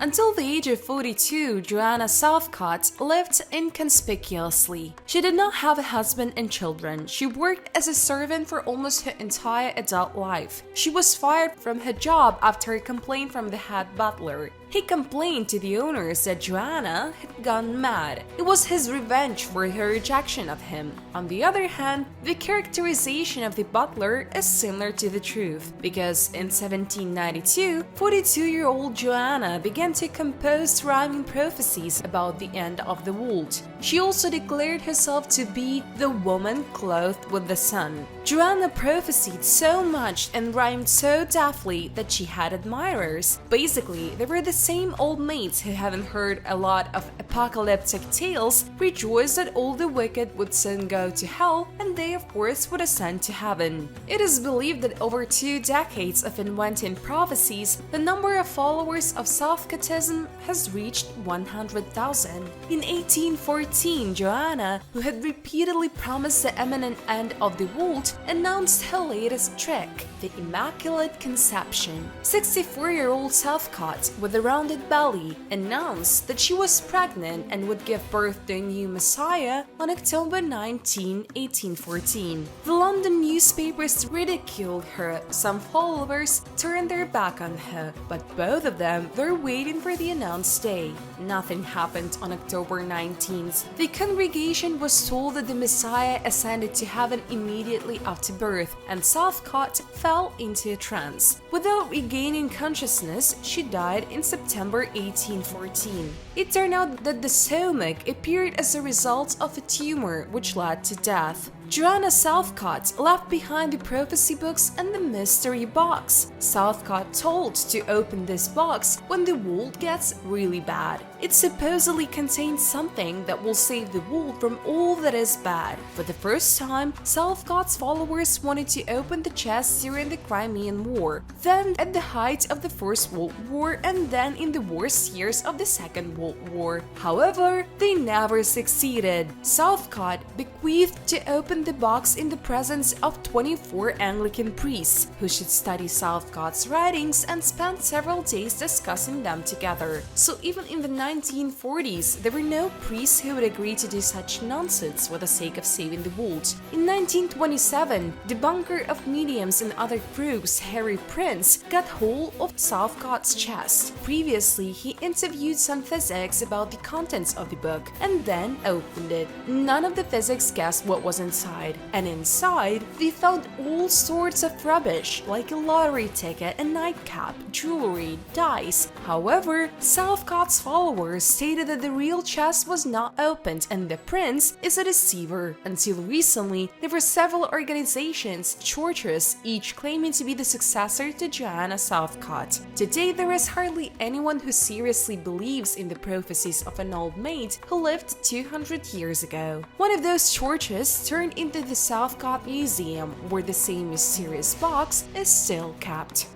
Until the age of 42, Joanna Southcott lived inconspicuously. She did not have a husband and children. She worked as a servant for almost her entire adult life. She was fired from her job after a complaint from the head butler. He complained to the owners that Joanna had gone mad. It was his revenge for her rejection of him. On the other hand, the characterization of the butler is similar to the truth, because in 1792, 42-year-old Joanna began to compose rhyming prophecies about the end of the world. She also declared herself to be the woman clothed with the sun. Joanna prophesied so much and rhymed so deftly that she had admirers. Basically, they were the same old maids who, having heard a lot of apocalyptic tales, rejoiced that all the wicked would soon go to hell and they of course would ascend to heaven. It is believed that over 2 decades of inventing prophecies, the number of followers of Southcottism has reached 100,000. In 1814, Joanna, who had repeatedly promised the imminent end of the world, announced her latest trick, the Immaculate Conception. 64-year-old Southcott, with a rounded belly, announced that she was pregnant and would give birth to a new Messiah on October 19, 1814. The London newspapers ridiculed her. Some followers turned their back on her, but both of them were waiting for the announced day. Nothing happened on October 19th. The congregation was told that the Messiah ascended to heaven immediately after birth, and Southcott fell into a trance. Without regaining consciousness, she died in September 1814. It turned out that the stomach appeared as a result of a tumor which led to death. Joanna Southcott left behind the prophecy books and the mystery box. Southcott told to open this box when the world gets really bad. It supposedly contains something that will save the world from all that is bad. For the first time, Southcott's followers wanted to open the chest during the Crimean War, then at the height of the First World War, and then in the worst years of the Second World War. However, they never succeeded. Southcott bequeathed to open the box in the presence of 24 Anglican priests, who should study Southcott's writings and spend several days discussing them together. So even in the 1940s, there were no priests who would agree to do such nonsense for the sake of saving the world. In 1927, debunker of mediums and other groups, Harry Prince, got hold of Southcott's chest. Previously, he interviewed some physics about the contents of the book and then opened it. None of the physics guessed what was inside, and inside they found all sorts of rubbish like a lottery ticket, a nightcap, jewelry, dice. However, Southcott's followers stated that the real chest was not opened and the prince is a deceiver. Until recently, there were several organizations, churches, each claiming to be the successor to Joanna Southcott. Today, there is hardly anyone who seriously believes in the prophecies of an old maid who lived 200 years ago. One of those churches turned into the Southcott Museum, where the same mysterious box is still kept.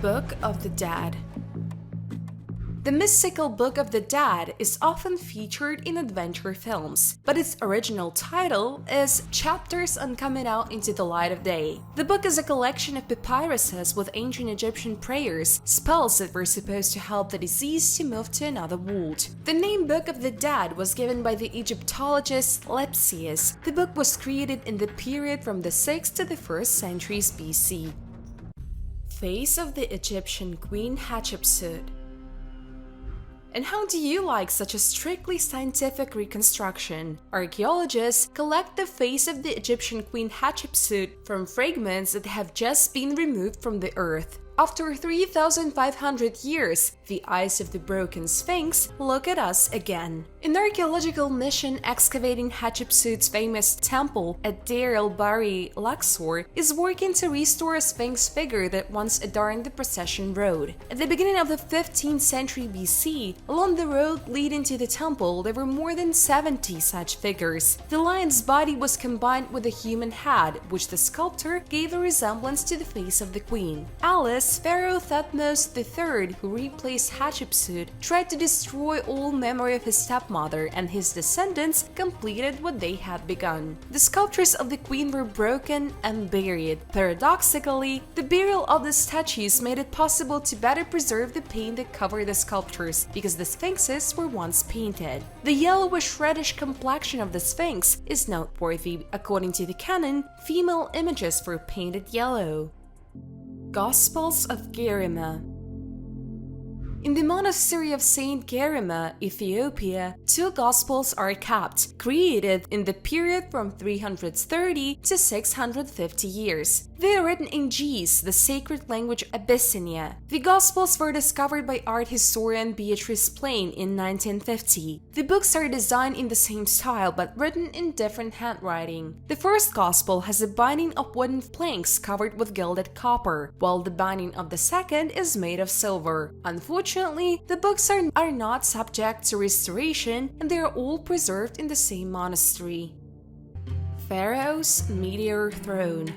Book of the Dead. The mystical Book of the Dead is often featured in adventure films, but its original title is Chapters on Coming Out into the Light of Day. The book is a collection of papyruses with ancient Egyptian prayers, spells that were supposed to help the deceased to move to another world. The name Book of the Dead was given by the Egyptologist Lepsius. The book was created in the period from the 6th to the 1st centuries BC. Face of the Egyptian Queen Hatshepsut. And how do you like such a strictly scientific reconstruction? Archaeologists collect the face of the Egyptian Queen Hatshepsut from fragments that have just been removed from the earth. After 3,500 years, the eyes of the broken Sphinx look at us again. An archaeological mission excavating Hatshepsut's famous temple at Deir el-Bahari, Luxor, is working to restore a Sphinx figure that once adorned the procession road. At the beginning of the 15th century BC, Along the road leading to the temple, there were more than 70 such figures. The lion's body was combined with a human head, which the sculptor gave a resemblance to the face of the queen. Alice, Pharaoh Thutmose III, who replaced Hatshepsut, tried to destroy all memory of his stepmother, and his descendants completed what they had begun. The sculptures of the queen were broken and buried. Paradoxically, the burial of the statues made it possible to better preserve the paint that covered the sculptures, because the sphinxes were once painted. The yellowish-reddish complexion of the sphinx is noteworthy. According to the canon, female images were painted yellow. Gospels of Gerima. In the monastery of Saint Gerima, Ethiopia, 2 Gospels are kept, created in the period from 330 to 650 years. They are written in Ge'ez, the sacred language of Abyssinia. The Gospels were discovered by art historian Beatrice Plain in 1950. The books are designed in the same style but written in different handwriting. The first Gospel has a binding of wooden planks covered with gilded copper, while the binding of the second is made of silver. Unfortunately, the books are not subject to restoration, and they are all preserved in the same monastery. Pharaoh's Meteor Throne.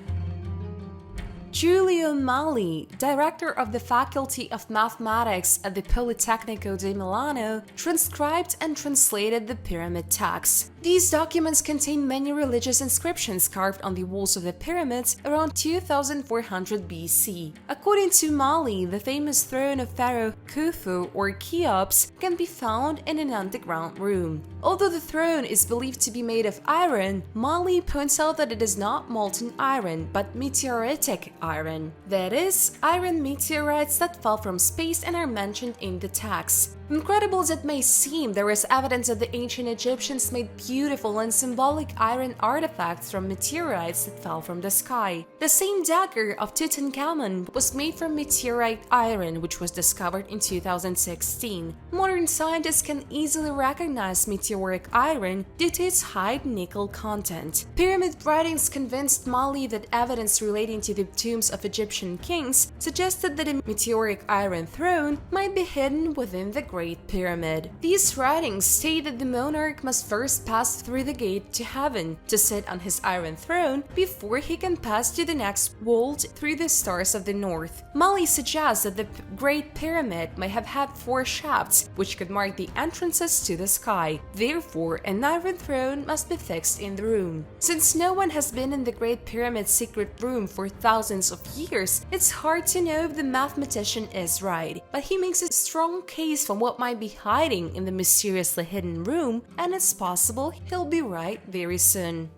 Giulio Mali, director of the Faculty of Mathematics at the Politecnico di Milano, transcribed and translated the pyramid texts. These documents contain many religious inscriptions carved on the walls of the pyramids around 2400 BC. According to Mali, the famous throne of Pharaoh Khufu or Cheops can be found in an underground room. Although the throne is believed to be made of iron, Mali points out that it is not molten iron, but meteoritic iron. That is, iron meteorites that fell from space and are mentioned in the text. Incredible as it may seem, there is evidence that the ancient Egyptians made beautiful and symbolic iron artifacts from meteorites that fell from the sky. The same dagger of Tutankhamun was made from meteorite iron, which was discovered in 2016. Modern scientists can easily recognize meteoric iron due to its high nickel content. Pyramid writings convinced Mali that evidence relating to the tombs of Egyptian kings suggested that a meteoric iron throne might be hidden within the Great Pyramid. These writings state that the monarch must first pass through the gate to heaven to sit on his iron throne before he can pass to the next world through the stars of the north. Mali suggests that the Great Pyramid might have had 4 shafts, which could mark the entrances to the sky. Therefore, an iron throne must be fixed in the room. Since no one has been in the Great Pyramid's secret room for thousands of years, it's hard to know if the mathematician is right, but he makes a strong case for what might be hiding in the mysteriously hidden room, and it's possible he'll be right very soon.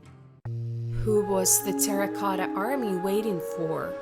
Who was the Terracotta Army waiting for?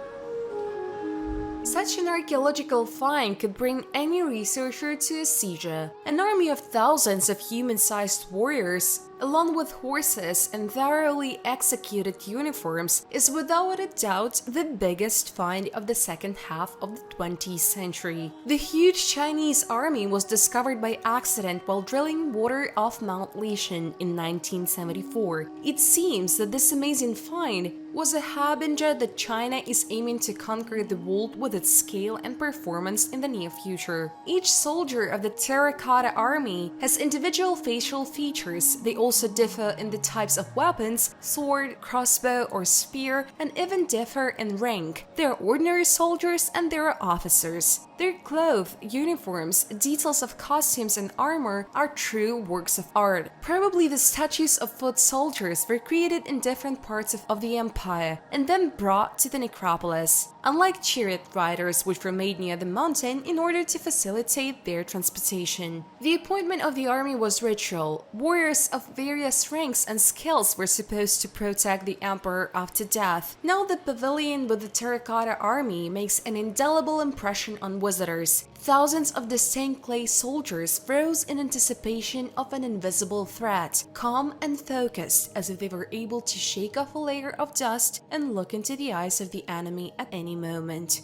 Such an archaeological find could bring any researcher to a seizure. An army of thousands of human-sized warriors, along with horses and thoroughly executed uniforms, is without a doubt the biggest find of the second half of the 20th century. The huge Chinese army was discovered by accident while drilling water off Mount Lishan in 1974. It seems that this amazing find was a harbinger that China is aiming to conquer the world with its scale and performance in the near future. Each soldier of the Terracotta Army has individual facial features. They also differ in the types of weapons, sword, crossbow, or spear, and even differ in rank. There are ordinary soldiers and there are officers. Their clothes, uniforms, details of costumes and armor are true works of art. Probably the statues of foot soldiers were created in different parts of the empire and then brought to the necropolis, unlike chariot riders which were made near the mountain in order to facilitate their transportation. The appointment of the army was ritual. Warriors of various ranks and skills were supposed to protect the emperor after death. Now the pavilion with the Terracotta Army makes an indelible impression on visitors. Thousands of distinct clay soldiers froze in anticipation of an invisible threat, calm and focused as if they were able to shake off a layer of dust and look into the eyes of the enemy at any moment.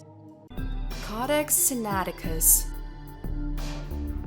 Codex Sinaiticus.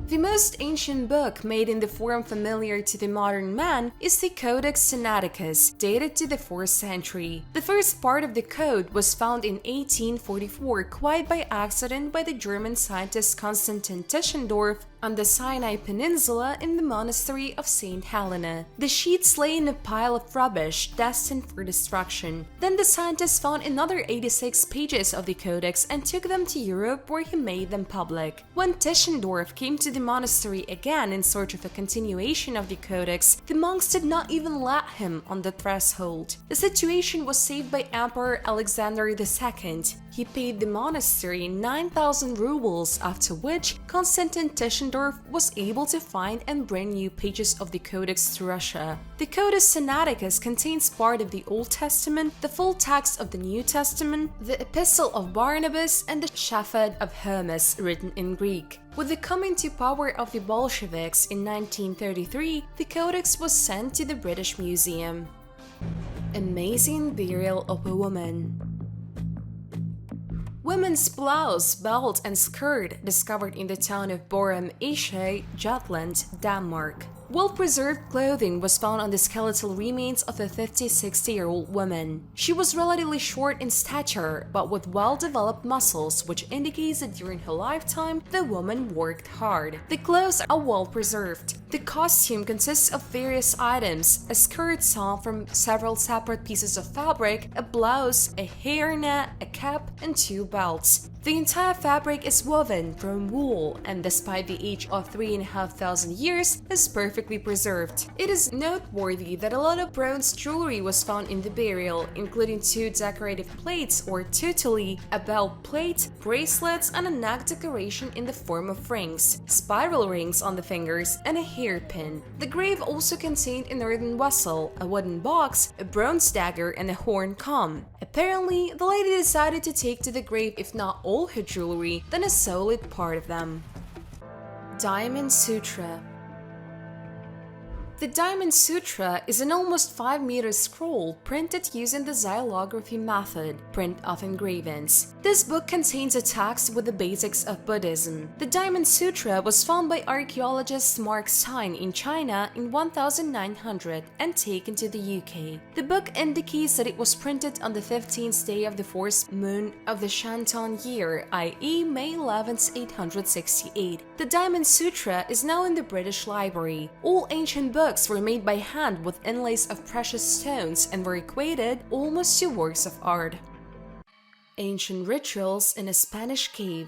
The most ancient book made in the form familiar to the modern man is the Codex Sinaiticus, dated to the 4th century. The first part of the code was found in 1844 quite by accident by the German scientist Konstantin Tischendorf, on the Sinai Peninsula in the monastery of St. Helena. The sheets lay in a pile of rubbish destined for destruction. Then the scientists found another 86 pages of the Codex and took them to Europe, where he made them public. When Tischendorf came to the monastery again in search of a continuation of the Codex, the monks did not even let him on the threshold. The situation was saved by Emperor Alexander II. He paid the monastery 9,000 rubles, after which Constantine Tischendorf was able to find and bring new pages of the Codex to Russia. The Codex Sinaiticus contains part of the Old Testament, the full text of the New Testament, the Epistle of Barnabas, and the Shepherd of Hermes written in Greek. With the coming to power of the Bolsheviks in 1933, the Codex was sent to the British Museum. Amazing burial of a woman. Women's blouse, belt, and skirt discovered in the town of Borum Ishe, Jutland, Denmark. Well-preserved clothing was found on the skeletal remains of a 50-60-year-old woman. She was relatively short in stature, but with well-developed muscles, which indicates that during her lifetime, the woman worked hard. The clothes are well-preserved. The costume consists of various items: a skirt sewn from several separate pieces of fabric, a blouse, a hairnet, a cap, and 2 belts. The entire fabric is woven from wool and, despite the age of 3,500 years, is perfectly preserved. It is noteworthy that a lot of bronze jewelry was found in the burial, including 2 decorative plates or tutuli, a belt plate, bracelets, and a neck decoration in the form of rings, spiral rings on the fingers, and a hairpin. The grave also contained an earthen vessel, a wooden box, a bronze dagger, and a horn comb. Apparently, the lady decided to take to the grave, if not all her jewelry, then a solid part of them. Diamond Sutra. The Diamond Sutra is an almost 5-meter scroll printed using the xylography method, print of engravings. This book contains a text with the basics of Buddhism. The Diamond Sutra was found by archaeologist Mark Stein in China in 1900 and taken to the UK. The book indicates that it was printed on the 15th day of the 4th moon of the Shantung year, i.e. May 11th, 868. The Diamond Sutra is now in the British Library. All ancient books were made by hand with inlays of precious stones and were equated almost to works of art. Ancient rituals in a Spanish cave.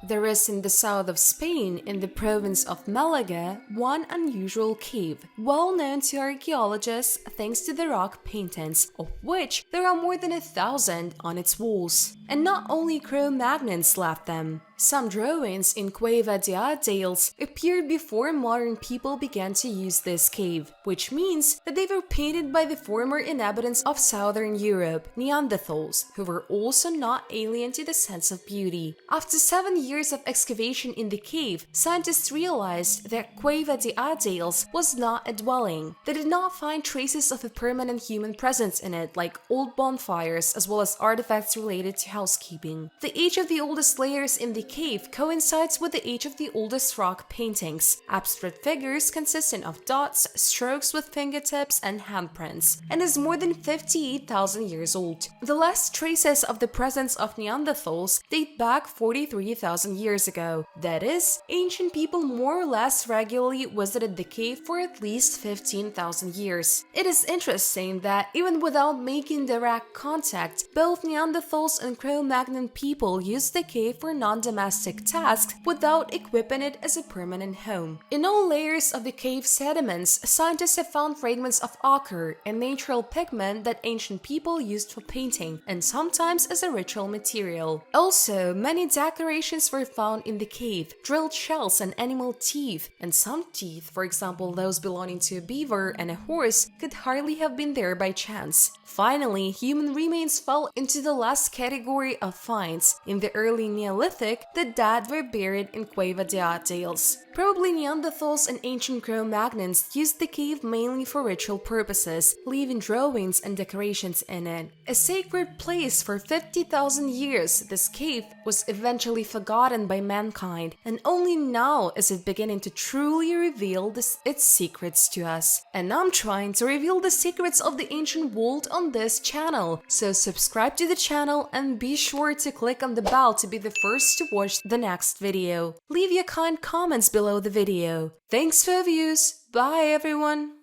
There is in the south of Spain, in the province of Malaga, one unusual cave, well known to archaeologists thanks to the rock paintings, of which there are more than 1,000 on its walls. And not only Cro-Magnons left them. Some drawings in Cueva de Ardeals appeared before modern people began to use this cave, which means that they were painted by the former inhabitants of southern Europe, Neanderthals, who were also not alien to the sense of beauty. After 7 years of excavation in the cave, scientists realized that Cueva de Ardeals was not a dwelling. They did not find traces of a permanent human presence in it, like old bonfires as well as artifacts related to housekeeping. The age of the oldest layers in the cave coincides with the age of the oldest rock paintings, abstract figures consisting of dots, strokes with fingertips, and handprints, and is more than 58,000 years old. The last traces of the presence of Neanderthals date back 43,000 years ago. That is, ancient people more or less regularly visited the cave for at least 15,000 years. It is interesting that even without making direct contact, both Neanderthals and Cro-Magnon people used the cave for non-domestic tasks without equipping it as a permanent home. In all layers of the cave sediments, scientists have found fragments of ochre, a natural pigment that ancient people used for painting and sometimes as a ritual material. Also, many decorations were found in the cave, drilled shells and animal teeth, and some teeth, for example those belonging to a beaver and a horse, could hardly have been there by chance. Finally, human remains fell into the last category of finds. In the early Neolithic, the dead were buried in Cueva de Ardeals. Probably Neanderthals and ancient Cro-Magnons used the cave mainly for ritual purposes, leaving drawings and decorations in it. A sacred place for 50,000 years, this cave was eventually forgotten by mankind, and only now is it beginning to truly reveal its secrets to us. And I'm trying to reveal the secrets of the ancient world on this channel, so subscribe to the channel and be sure to click on the bell to be the first to watch the next video. Leave your kind comments below the video. Thanks for views. Bye everyone.